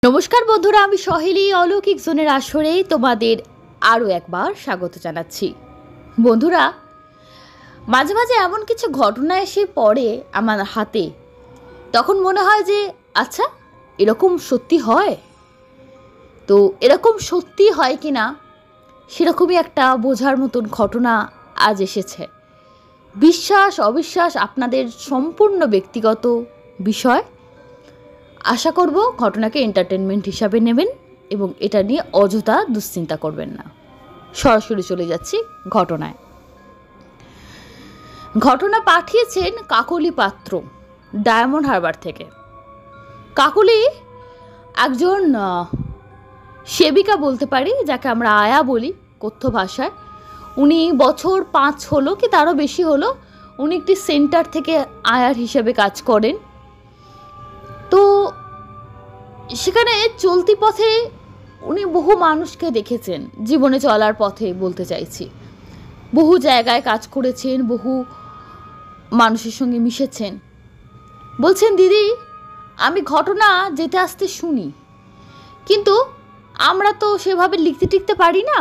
নমস্কার বন্ধুরা, আমি সহেলি অলৌকিক জোনের আসরে তোমাদের আরও একবার স্বাগত জানাচ্ছি। বন্ধুরা, মাঝে মাঝে এমন কিছু ঘটনা এসে পড়ে আমার হাতে, তখন মনে হয় যে আচ্ছা, এরকম সত্যি হয়? তো এরকম সত্যি হয় কি না সেরকমই একটা বোঝার মতন ঘটনা আজ এসেছে। বিশ্বাস অবিশ্বাস আপনাদের সম্পূর্ণ ব্যক্তিগত বিষয়। আশা করব ঘটনাকে এন্টারটেনমেন্ট হিসাবে নেবেন এবং এটা নিয়ে অযথা দুশ্চিন্তা করবেন না। সরাসরি চলে যাচ্ছি ঘটনায়। ঘটনা পাঠিয়েছেন কাকলি পাত্র, ডায়মন্ড হারবার থেকে। কাকলি একজন সেবিকা বলতে পারি, যাকে আমরা আয়া বলি কথ্য ভাষায়। উনি বছর 5 হলো কি তারও বেশি হলো উনি একটি সেন্টার থেকে আয়ার হিসেবে কাজ করেন। তো সেখানে চলতি পথে উনি বহু মানুষকে দেখেছেন, জীবনে চলার পথে বলতে চাইছি। বহু জায়গায় কাজ করেছেন, বহু মানুষের সঙ্গে মিশেছেন। বলছেন, দিদি আমি ঘটনা যেতে আসতে শুনি, কিন্তু আমরা তো সেভাবে লিখতে টিখতে পারি না।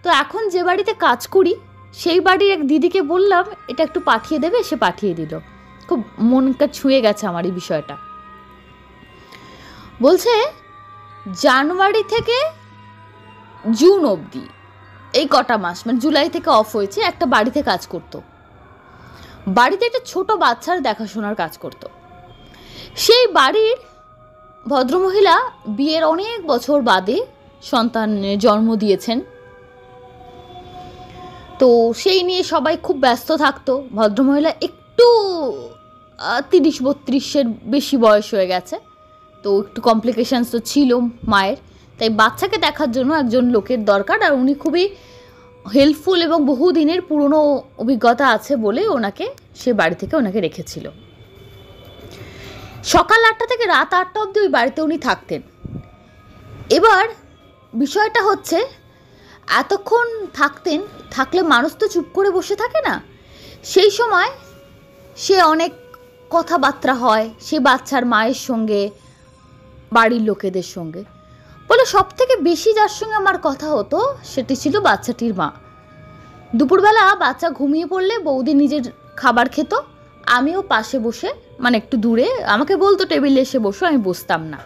তো এখন যে বাড়িতে কাজ করি সেই বাড়ির এক দিদিকে বললাম এটা একটু পাঠিয়ে দেবে, সে পাঠিয়ে দিল। খুব মনটা ছুঁয়ে গেছে আমার এই বিষয়টা। বলছে জানুয়ারি থেকে জুন অবধি এই কটা মাস, মানে জুলাই থেকে অফ হয়েছে, একটা বাড়িতে কাজ করত। বাড়িতে একটা ছোট বাচ্চার দেখাশোনার কাজ করত। সেই বাড়ির ভদ্রমহিলা বিয়ের অনেক বছর বাদে সন্তানের জন্ম দিয়েছেন। তো সেই নিয়ে সবাই খুব ব্যস্ত থাকতো। ভদ্রমহিলা একটু 30-32-এর বেশি বয়স হয়ে গেছে, তো একটু কমপ্লিকেশানস তো ছিল মায়ের, তাই বাচ্চাকে দেখার জন্য একজন লোকের দরকার। আর উনি খুবই হেল্পফুল এবং বহুদিনের পুরনো অভিজ্ঞতা আছে বলে ওনাকে সে বাড়ি থেকে ওনাকে রেখেছিল। সকাল 8টা থেকে রাত 8টা অবধি ওই বাড়িতে উনি থাকতেন। এবার বিষয়টা হচ্ছে, এতক্ষণ থাকলে মানুষ তো চুপ করে বসে থাকে না। সেই সময় সে অনেক কথাবার্তা হয় সে বাচ্চার মায়ের সঙ্গে, বাড়ির লোকেদের সঙ্গে। বলে সব থেকে বেশি যার সঙ্গে আমার কথা হতো সেটি ছিল বাচ্চাটির মা। দুপুরবেলা বাচ্চা ঘুমিয়ে পড়লে বৌদি নিজের খাবার খেত, আমিও পাশে বসে, মানে একটু দূরে, আমাকে বলতো টেবিলে এসে বসো, আমি বসতাম না,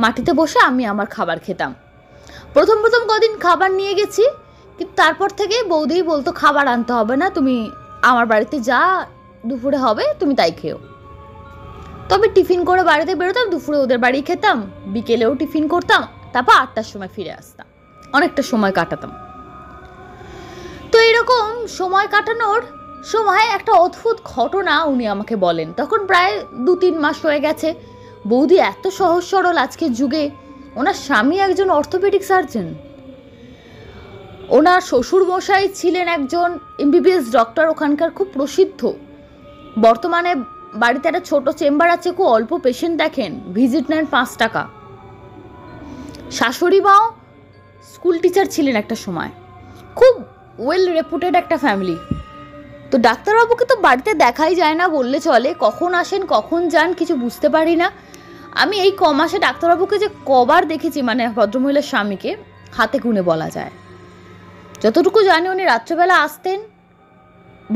মাটিতে বসে আমি আমার খাবার খেতাম। প্রথম কদিন খাবার নিয়ে গেছি, কিন্তু তারপর থেকে বৌদিই বলতো খাবার আনতে হবে না, তুমি আমার বাড়িতে যা দুপুরে হবে তুমি তাই খেও। তবে টিফিন করে বাড়িতে বেরোতাম, দুপুরে ওদের বাড়ি খেতাম, বিকেলেও টিফিন করতাম, তারপর 8টার সময় ফিরে আসতাম, অনেকটা সময় কাটাতাম। তো এরকম সময় কাটানোর সময় একটা অদ্ভুত ঘটনা উনি আমাকে বলেন। তখন প্রায় 2-3 মাস হয়ে গেছে। বৌদি এত সহজ সরল আজকের যুগে। ওনার স্বামী একজন অর্থোপেডিক সার্জন, ওনার শ্বশুর মশাই ছিলেন একজন MBBS ডক্টর, ওখানকার খুব প্রসিদ্ধ। বর্তমানে বাড়িতে একটা ছোট চেম্বার আছে, খুব অল্প পেশেন্ট দেখেন, ভিজিট নেন 5 টাকা। শাশুড়ি মাও স্কুল টিচার ছিলেন একটা সময়, খুব ওয়েল রেপুটেড একটা ফ্যামিলি। তো ডাক্তারবাবুকে তো বাড়িতে দেখাই যায় না বললে চলে, কখন আসেন কখন যান কিছু বুঝতে পারি না। আমি এই কমাসে ডাক্তারবাবুকে যে কবার দেখেছি, মানে ভদ্রমহিলার স্বামীকে, হাতে গুনে বলা যায়। যতটুকু জানি উনি রাত্রেবেলা আসতেন,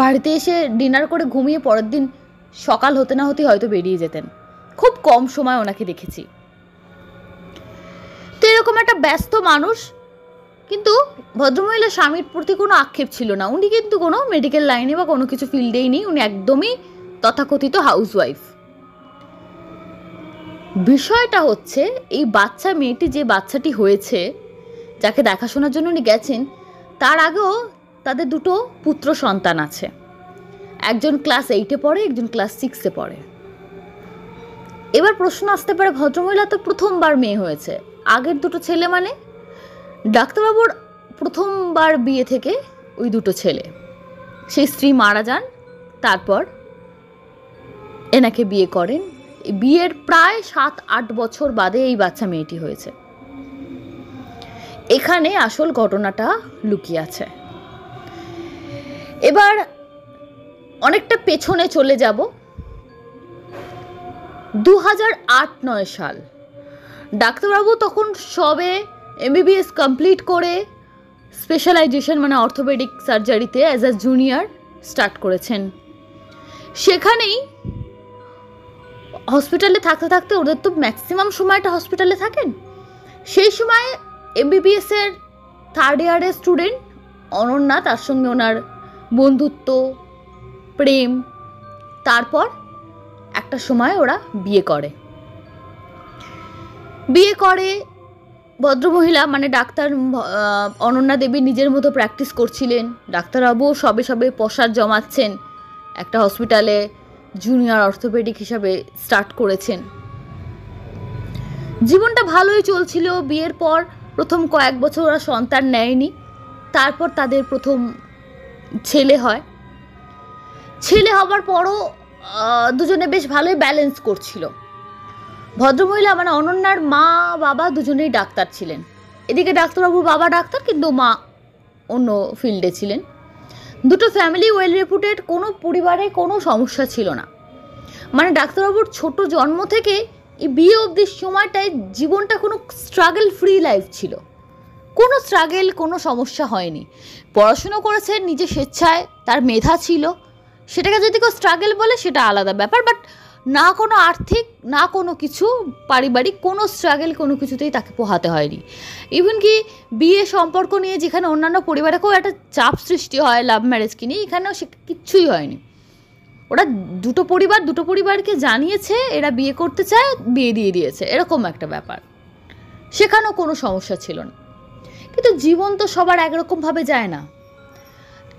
বাড়িতে এসে ডিনার করে ঘুমিয়ে পরের দিন সকাল হতে না হতেই হয়তো বেরিয়ে যেতেন। খুব কম সময় ওনাকে দেখেছি। তো এরকম একটা ব্যস্ত মানুষ, কিন্তু ভদ্রমহিলার স্বামীর প্রতি কোনো আক্ষেপ ছিল না। উনি কিন্তু কোনো মেডিকেল লাইনে বা কোনো কিছু ফিল্ডেই নেই, উনি একদমই তথাকথিত হাউসওয়াইফ। বিষয়টা হচ্ছে, এই মেয়েটি যে বাচ্চাটি হয়েছে, যাকে দেখাশোনার জন্য উনি গেছেন, তার আগেও তাদের 2 পুত্র সন্তান আছে। একজন ক্লাস 8-এ পড়ে, একজন ক্লাস 6-এ পড়ে। এবার প্রশ্ন আসতে পারে, ভদ্রমহিলা তো প্রথমবার মেয়ে হয়েছে, আগের 2 ছেলে মানে? ডাক্তারবাবুর প্রথমবার বিয়ে থেকে ওই 2 ছেলে, সেই স্ত্রী মারা যান, তারপর এনাকে বিয়ে করেন। বিয়ের প্রায় 7-8 বছর বাদে এই বাচ্চা মেয়েটি হয়েছে। এখানে আসল ঘটনাটা লুকিয়ে আছে। এবার অনেকটা পেছনে চলে যাব। 2008-9 সাল, ডাক্তারবাবু তখন সবে এমবিবিএস কমপ্লিট করে স্পেশালাইজেশন মানে অর্থোপেডিক সার্জারিতে অ্যাজ আ জুনিয়র স্টার্ট করেছেন। সেখানেই হসপিটালে থাকতে থাকতে, ওদের তো ম্যাক্সিমাম সময়টা হসপিটালে থাকেন, সেই সময় এমবিবিএসের থার্ড ইয়ারের স্টুডেন্ট অনন্যা, তার সঙ্গে ওনার বন্ধুত্ব, প্রেম, তারপর একটা সময় ওরা বিয়ে করে। ভদ্রমহিলা মানে ডাক্তার অনন্যা দেবী নিজের মতো প্র্যাকটিস করছিলেন, ডাক্তারবাবুও সবে সবে পসার জমাচ্ছেন, একটা হসপিটালে জুনিয়র অর্থোপেডিক হিসাবে স্টার্ট করেছেন। জীবনটা ভালোই চলছিল। বিয়ের পর প্রথম কয়েক বছর ওরা সন্তান নেয়নি, তারপর তাদের প্রথম ছেলে হয়। ছেলে হবার পরও দুজনে বেশ ভালোই ব্যালেন্স করছিল। ভদ্রমহিলা মানে অনন্যার মা বাবা দুজনেই ডাক্তার ছিলেন। এদিকে ডাক্তারবাবুর বাবা ডাক্তার, কিন্তু মা অন্য ফিল্ডে ছিলেন। দুটো ফ্যামিলি ওয়েল রেপুটেড, কোনো পরিবারে কোনো সমস্যা ছিল না। মানে ডাক্তারবাবুর ছোট জন্ম থেকে এই বিয়ে অবধি সময়টায় জীবনটা কোনো স্ট্রাগল ফ্রি লাইফ ছিল, কোনো স্ট্রাগল, কোনো সমস্যা হয়নি। পড়াশুনো করেছে নিজে স্বেচ্ছায়, তার মেধা ছিল, সেটাকে যদি কেউ স্ট্রাগল বলে সেটা আলাদা ব্যাপার। বাট না কোনো আর্থিক, না কোনো কিছু পারিবারিক, কোনো স্ট্রাগল কোনো কিছুতেই তাকে পোহাতে হয়নি। ইভেন কি বিয়ে সম্পর্ক নিয়ে যেখানে অন্যান্য পরিবারেকেও একটা চাপ সৃষ্টি হয় লাভ ম্যারেজকে নিয়ে, এখানেও সে কিচ্ছুই হয়নি। ওরা দুটো পরিবারকে জানিয়েছে এরা বিয়ে করতে চায়, বিয়ে দিয়ে দিয়েছে, এরকম একটা ব্যাপার। সেখানেও কোনো সমস্যা ছিল না। কিন্তু জীবন তো সবার একরকমভাবে যায় না।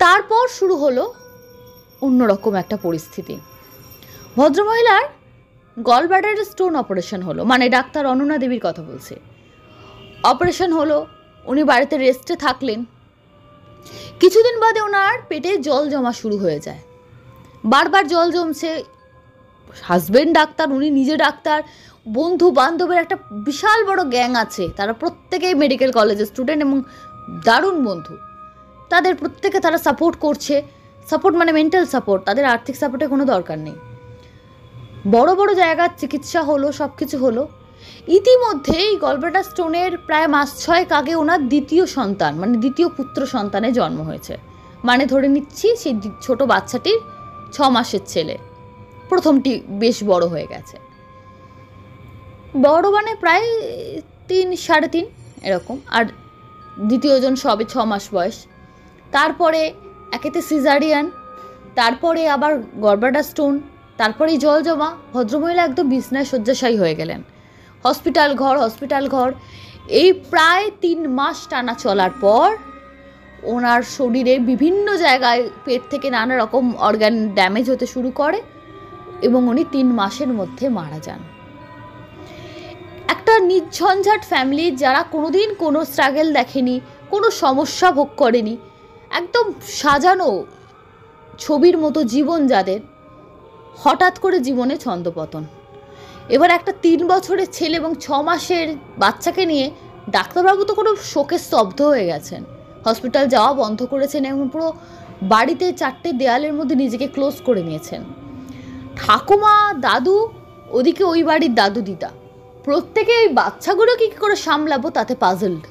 তারপর শুরু হলো অন্যরকম একটা পরিস্থিতি। ভদ্রমহিলার গলব্লাডারের স্টোন অপারেশন হলো, মানে ডাক্তার অনন্যা দেবীর কথা বলছে। অপারেশন হলো, উনি বাড়িতে রেস্টে থাকলেন। কিছুদিন বাদে ওনার পেটে জল জমা শুরু হয়ে যায়, বারবার জল জমছে। হাজবেন্ড ডাক্তার, উনি নিজে ডাক্তার, বন্ধু বান্ধবের একটা বিশাল বড় গ্যাং আছে, তারা প্রত্যেকেই মেডিকেল কলেজের স্টুডেন্ট এবং দারুণ বন্ধু। তাদের প্রত্যেকে তারা সাপোর্ট করছে। সাপোর্ট মানে মেন্টাল সাপোর্ট, তাদের আর্থিক সাপোর্টের কোনো দরকার নেই। বড় বড় জায়গার চিকিৎসা হলো, সব কিছু হলো। ইতিমধ্যে এই গলব্লাডার স্টোনের প্রায় মাস 6 আগে ওনার দ্বিতীয় সন্তান মানে দ্বিতীয় পুত্র সন্তানের জন্ম হয়েছে। মানে ধরে নিচ্ছি সেই ছোট বাচ্চাটির 6 মাসের ছেলে, প্রথমটি বেশ বড় হয়ে গেছে। বড় মানে প্রায় 3 সাড়ে 3 এরকম, আর দ্বিতীয়জন সবে 6 মাস বয়স। তারপরে একেতে সিজারিয়ান, তারপরে আবার গলব্লাডার স্টোন, তারপরেই জল জমা। ভদ্রমহিলা একদম বিছনায় শয্যাশায়ী হয়ে গেলেন। হসপিটাল ঘর এই প্রায় 3 মাস টানা চলার পর ওনার শরীরে বিভিন্ন জায়গায় পেট থেকে নানা রকম অর্গান ড্যামেজ হতে শুরু করে এবং উনি 3 মাসের মধ্যে মারা যান। একটা নির্ঝঞ্ঝাট ফ্যামিলি, যারা কোনোদিন কোনো স্ট্রাগল দেখেনি, কোনো সমস্যা ভোগ করেনি, একদম সাজানো ছবির মতো জীবন যাদের, হঠাৎ করে জীবনে ছন্দপতন। এবার একটা 3 বছরের ছেলে এবং 6 মাসের বাচ্চাকে নিয়ে ডাক্তারবাবু তো কোনো শোকে স্তব্ধ হয়ে গেছেন। হসপিটাল যাওয়া বন্ধ করেছেন এবং পুরো বাড়িতে 4টে দেয়ালের মধ্যে নিজেকে ক্লোজ করে নিয়েছেন। ঠাকুমা, দাদু, ওদিকে ওই বাড়ির দাদু দিদা, প্রত্যেকে ওই বাচ্চাগুলো কী করে সামলাবো তাতে পাজলড।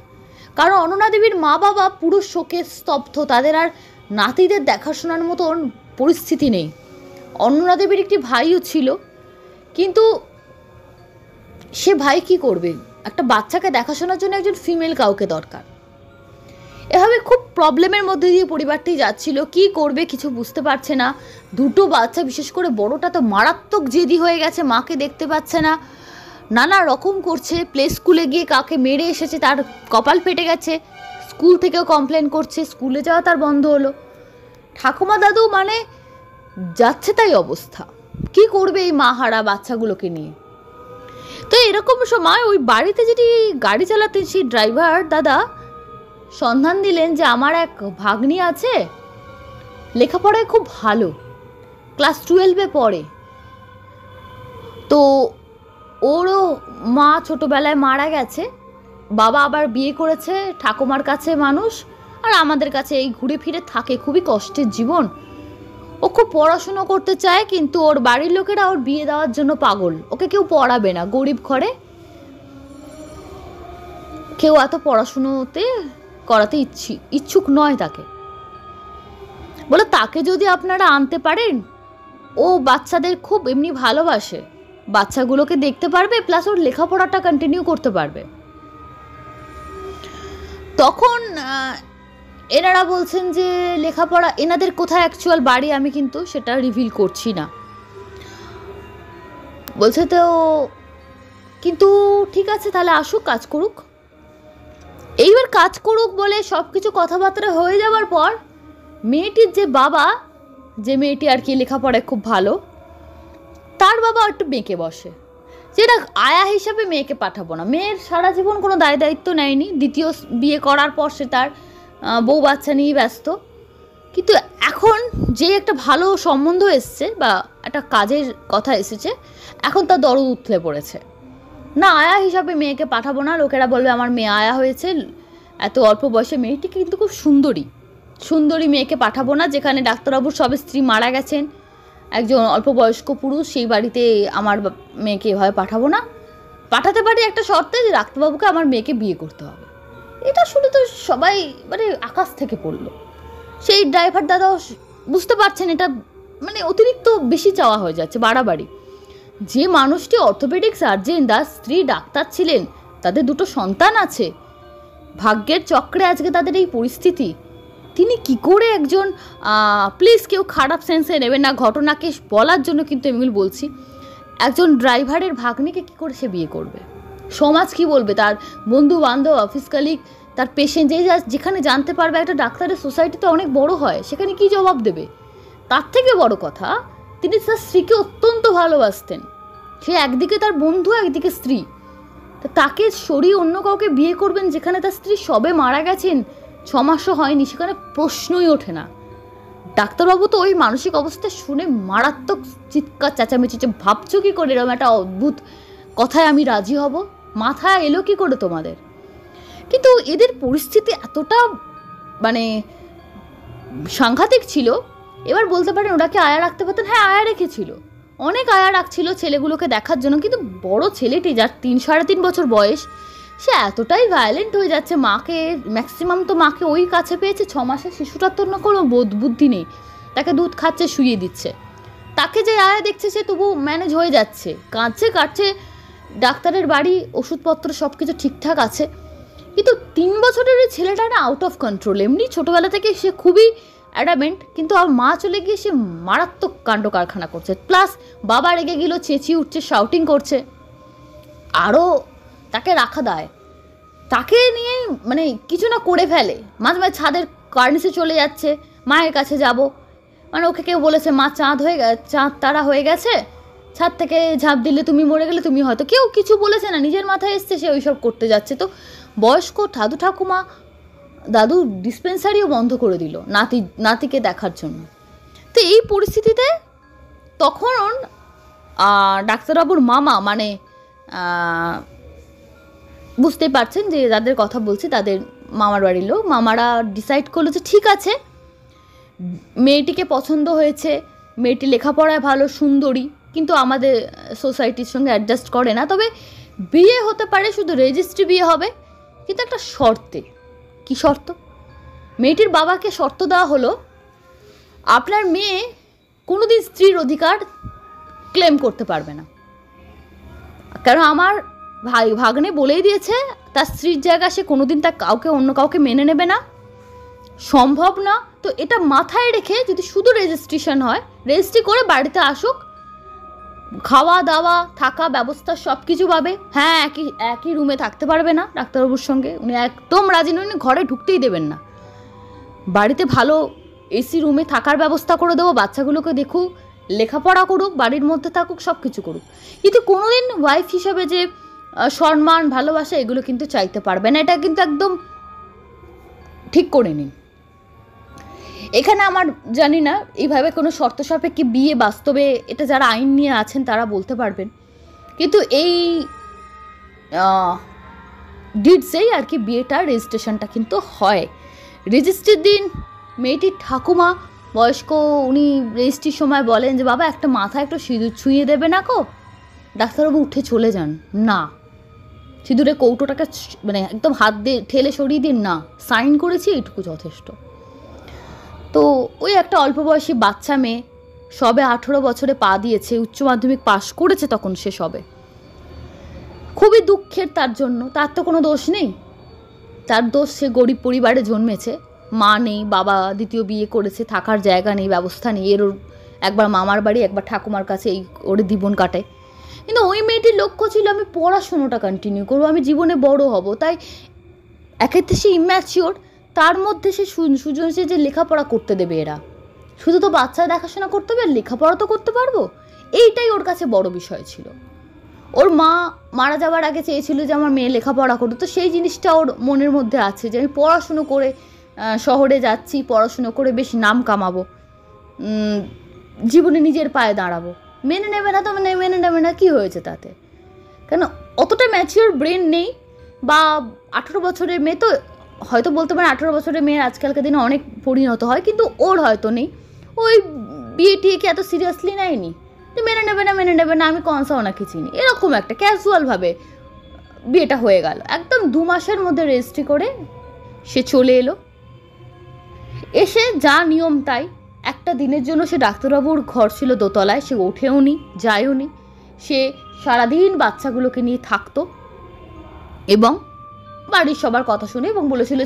কারণ অনন্যা দেবীর মা বাবা পুরো শোকে স্তব্ধ, তাদের আর নাতিদের দেখাশোনার মতন পরিস্থিতি নেই। অনন্যা দেবীর একটি ভাইও ছিল, কিন্তু সে ভাই কি করবে? একটা বাচ্চাকে দেখাশোনার জন্য একজন ফিমেল কাউকে দরকার। এভাবে খুব প্রবলেমের মধ্যে দিয়ে পরিবারটি যাচ্ছিল। কি করবে কিছু বুঝতে পারছে না। দুটো বাচ্চা, বিশেষ করে বড়টা তো মারাত্মক জেদি হয়ে গেছে, মাকে দেখতে পাচ্ছে না, নানা রকম করছে। প্লে স্কুলে গিয়ে কাকে মেরে এসেছে তার কপাল ফেটে গেছে, স্কুল থেকেও কমপ্লেন করছে, স্কুলে যাওয়া তার বন্ধ হলো। ঠাকুমা দাদু মানে যাচ্ছে তাই অবস্থা। কি করবে এই মা হারা বাচ্চাগুলোকে নিয়ে? তো এরকম সময় ওই বাড়িতে যেটি গাড়ি চালাতেন সেই ড্রাইভার দাদা সন্ধান দিলেন যে আমার এক ভাগ্নি আছে, লেখাপড়ায় খুব ভালো, ক্লাস 12-এ পড়ে। তো ওরও মা ছোটোবেলায় মারা গেছে, বাবা আবার বিয়ে করেছে, ঠাকুমার কাছে মানুষ, আর আমাদের কাছে এই ঘুরে ফিরে থাকে, খুবই কষ্টের জীবন। ও খুব পড়াশুনো করতে চায়, কিন্তু ওর বাড়ির লোকেরা ওর বিয়ে দেওয়ার জন্য পাগল, ওকে কেউ পড়াবে না, গরিব ঘরে। কেউ এত পড়াশুনোতে করাতে ইচ্ছুক নয় তাকে। বলে তাকে যদি আপনারা আনতে পারেন, ও বাচ্চাদের খুব এমনি ভালোবাসে, বাচ্চাগুলোকে দেখতে পারবে, প্লাস ওর লেখাপড়াটা কন্টিনিউ করতে পারবে। তখন এনারা বলছেন যে লেখাপড়া, এনাদের কোথায় অ্যাকচুয়াল বাড়ি আমি কিন্তু সেটা রিভিল করছি না। বলছে তো কিন্তু ঠিক আছে তাহলে আসুক, কাজ করুক। এইবার কাজ করুক বলে সব কিছু কথাবার্তা হয়ে যাওয়ার পর মেয়েটির যে বাবা, যে মেয়েটি আর কি লেখাপড়ায় খুব ভালো, তার বাবা একটু বেঁকে বসে, যেটা আয়া হিসাবে মেয়েকে পাঠাবো না। মেয়ের সারা জীবন কোনো দায় দায়িত্ব নেয়নি, দ্বিতীয় বিয়ে করার পর সে তার বউ বাচ্চা নিয়ে ব্যস্ত। কিন্তু এখন যে একটা ভালো সম্বন্ধ এসছে বা একটা কাজের কথা এসেছে, এখন তার দরদ উথলে পড়েছে, না আয়া হিসাবে মেয়েকে পাঠাবো না। লোকেরা বলবে আমার মেয়ে আয়া হয়েছে, এত অল্প বয়সে মেয়েটি কিন্তু খুব সুন্দরী মেয়েকে পাঠাবো না। যেখানে ডাক্তারবাবুর সব স্ত্রী মারা গেছেন, একজন অল্প বয়স্ক পুরুষ, সেই বাড়িতে আমার মেয়েকে এভাবে পাঠাবো না। পাঠাতে পারি একটা শর্তে, যে ডাক্তারবাবুকে আমার মেয়েকে বিয়ে করতে হবে। এটা শুনে তো সবাই মানে আকাশ থেকে পড়লো। সেই ড্রাইভার দাদাও বুঝতে পারছেন এটা মানে অতিরিক্ত বেশি চাওয়া হয়ে যাচ্ছে, বাড়াবাড়ি। যে মানুষটি অর্থোপেডিক সার্জেন, তার স্ত্রী ডাক্তার ছিলেন, তাদের দুটো সন্তান আছে, ভাগ্যের চক্রে আজকে তাদের এই পরিস্থিতি, তিনি কি করে একজন, প্লিজ কেউ খারাপ সেন্সে নেবেন না, ঘটনাকে বলার জন্য কিন্তু আমি বলছি, একজন ড্রাইভারের ভাগ্নিকে কি করে সে বিয়ে করবে? সমাজ কি বলবে? তার বন্ধু বান্ধব, অফিস কালিগ, তার পেশেন্ট, যেখানে জানতে পারবে একটা ডাক্তারের সোসাইটি তো অনেক বড় হয়, সেখানে কি জবাব দেবে? তার থেকে বড় কথা, তিনি তার স্ত্রীকে অত্যন্ত ভালোবাসতেন। সে একদিকে তার বন্ধু, একদিকে স্ত্রী, তাকে সরিয়ে অন্য কাউকে বিয়ে করবেন যেখানে তার স্ত্রী সবে মারা গেছেন, 6 মাসও হয়নি, সেখানে প্রশ্নই ওঠে না। ডাক্তারবাবু তো ওই মানসিক অবস্থা শুনে মারাত্মক চিৎকার চেঁচামেচি, ভাবছো কি করে এরকম একটা অদ্ভুত কথায় আমি রাজি হব? মাথায় এলো কি করে তোমাদের? কিন্তু এদের পরিস্থিতি এতটা মানে সাংঘাতিক ছিল। এবার বলতে পারেন ওরা কি আয়া রাখতে পারতেন? হ্যাঁ, আয়া রেখেছিল, অনেক আয়া রাখছিল ছেলেগুলোকে দেখার জন্য। কিন্তু বড় ছেলেটি, যার 3-3.5 বছর বয়স, সে এতটাই ভায়োলেন্ট হয়ে যাচ্ছে, মাকে ম্যাক্সিমাম তো মাকে ওই কাছে পেয়েছে, 6 মাসের শিশুটার তো কোনো বুদ্ধি নেই, তাকে দুধ খাচ্ছে, শুইয়ে দিচ্ছে। তাকে যে আয়া দেখছে সে তবু ম্যানেজ হয়ে যাচ্ছে, কাটছে, ডাক্তারের বাড়ি, ওষুধপত্র সব কিছু ঠিকঠাক আছে। কিন্তু 3 বছরের ওই ছেলেটা না আউট অফ কন্ট্রোল। এমনি ছোটোবেলা থেকে সে খুবই অ্যাডামেন্ট, কিন্তু আর মা চলে গিয়ে সে মারাত্মক কাণ্ড কারখানা করছে, প্লাস বাবা রেগে গেল, চেঁচিয়ে উঠছে, শাউটিং করছে, আরও তাকে রাখা দেয়, তাকে নিয়ে মানে কিছু না করে ফেলে। মাঝে মাঝে ছাদের কার্নিসে চলে যাচ্ছে, মায়ের কাছে যাব, মানে ওকে কেউ বলেছে মা চাঁদ তারা হয়ে গেছে, ছাদ থেকে ঝাঁপ দিলে তুমি মরে গেলে, তুমি হয়তো, কেউ কিছু বলেছে না, নিজের মাথায় এসছে, সে ওইসব করতে যাচ্ছে। তো বয়স্ক দাদু ঠাকুমা, দাদু ডিসপেন্সারিও বন্ধ করে দিল নাতিকে দেখার জন্য। তো এই পরিস্থিতিতে তখন ডাক্তারবাবুর মামা, মানে বুঝতে পারছেন যে যাদের কথা বলছি তাদের মামার বাড়ির লোক, মামারা ডিসাইড করলো যে ঠিক আছে, মেয়েটিকে পছন্দ হয়েছে, মেয়েটি লেখাপড়ায় ভালো, সুন্দরী, কিন্তু আমাদের সোসাইটির সঙ্গে অ্যাডজাস্ট করে না, তবে বিয়ে হতে পারে, শুধু রেজিস্ট্রি বিয়ে হবে, কিন্তু একটা শর্তে। কি শর্ত? মেয়েটির বাবাকে শর্ত দেওয়া হলো, আপনার মেয়ে কোনোদিন স্ত্রীর অধিকার ক্লেম করতে পারবে না, কারণ আমার ভাগ্নে বলেই দিয়েছে তার স্ত্রীর জায়গা সে কোনোদিন তার অন্য কাউকে মেনে নেবে না, সম্ভব না। তো এটা মাথায় রেখে যদি শুধু রেজিস্ট্রেশন হয়, রেজিস্ট্রি করে বাড়িতে আসুক, খাওয়া দাওয়া থাকা ব্যবস্থা সব কিছু পাবে। হ্যাঁ, একই রুমে থাকতে পারবে না ডাক্তারবাবুর সঙ্গে, উনি একদম রাজি নন, ঘরে ঢুকতেই দেবেন না। বাড়িতে ভালো এসি রুমে থাকার ব্যবস্থা করে দেবো, বাচ্চাগুলোকে দেখুক, লেখাপড়া করুক, বাড়ির মধ্যে থাকুক, সব কিছু করুক, কিন্তু কোনোদিন ওয়াইফ হিসাবে যে সম্মান, ভালোবাসা, এগুলো কিন্তু চাইতে পারবে না। এটা কিন্তু একদম ঠিক করে নিন। এখানে আমার জানি না এইভাবে কোনো শর্ত সাপেক্ষে বিয়ে বাস্তবে, এটা যারা আইন নিয়ে আছেন তারা বলতে পারবেন, কিন্তু এই ডিডসেই আর কি বিয়েটা, রেজিস্ট্রেশনটা কিন্তু হয়। রেজিস্ট্রির দিন মেয়েটির ঠাকুমা বয়স্ক, উনি রেজিস্ট্রির সময় বলেন যে বাবা একটা মাথায় একটু সিঁদুর ছুঁয়ে দেবে না গো? ডাক্তারবাবু উঠে চলে যান, না সিঁদুরের কৌটোটাকে মানে একদম হাত দিয়ে ঠেলে সরিয়ে দিন না, সাইন করেছি, এইটুকু যথেষ্ট। তো ওই একটা অল্প বয়সী বাচ্চা মেয়ে, সবে 18 বছরে পা দিয়েছে, উচ্চ মাধ্যমিক পাশ করেছে তখন সে সবে। খুবই দুঃখের তার জন্য, তার তো কোনো দোষ নেই, তার দোষ সে গরিব পরিবারে জন্মেছে, মা নেই, বাবা দ্বিতীয় বিয়ে করেছে, থাকার জায়গা নেই, ব্যবস্থা নেই, এর একবার মামার বাড়ি একবার ঠাকুমার কাছে এই ওরে জীবন কাটে। কিন্তু ওই মেয়েটির লক্ষ্য ছিল আমি পড়াশুনোটা কন্টিনিউ করবো, আমি জীবনে বড় হব। তাই এক্ষেত্রে সে ইম্যাচিওর, তার মধ্যে সে সুযোগ যে লেখাপড়া করতে দেবে এরা, শুধু তো বাচ্চা দেখাশোনা করতে হবে, লেখাপড়া তো করতে পারবো, এইটাই ওর কাছে বড় বিষয় ছিল। ওর মা মারা যাওয়ার আগে চেয়েছিল যে আমার মেয়ে লেখাপড়া করতো, তো সেই জিনিসটা ওর মনের মধ্যে আছে যে আমি পড়াশুনো করে শহরে যাচ্ছি, পড়াশুনো করে বেশ নাম কামাবো, জীবনে নিজের পায়ে দাঁড়াবো। মেনে নেবে না তো মেনে নেবে না, কী হয়েছে তাতে? কেন অতটা ম্যাচিওর ব্রেন নেই, বা 18 বছরের মেয়ে তো হয়তো বলতে পারে 18 বছরের মেয়ের আজকালকার দিনে অনেক পরিণত হয়, কিন্তু ওর হয়তো নেই, ওই বিয়ে টিয়েকে এত সিরিয়াসলি নেয়নি, মেনে নেবে না, আমি কনসা ওনাকে চিনি, এরকম একটা ক্যাজুয়ালভাবে বিয়েটা হয়ে গেল। একদম 2 মাসের মধ্যে রেজিস্ট্রি করে সে চলে এলো। এসে যা নিয়ম তাই, একটা দিনের জন্য সে ডাক্তারবাবুর ঘর ছিল দোতলায়, সে ওঠেও নি যায়ও নি, সে সারাদিন বাচ্চাগুলোকে নিয়ে থাকতো এবং বাড়ির সবার কথা শুনে, এবং বলেছিল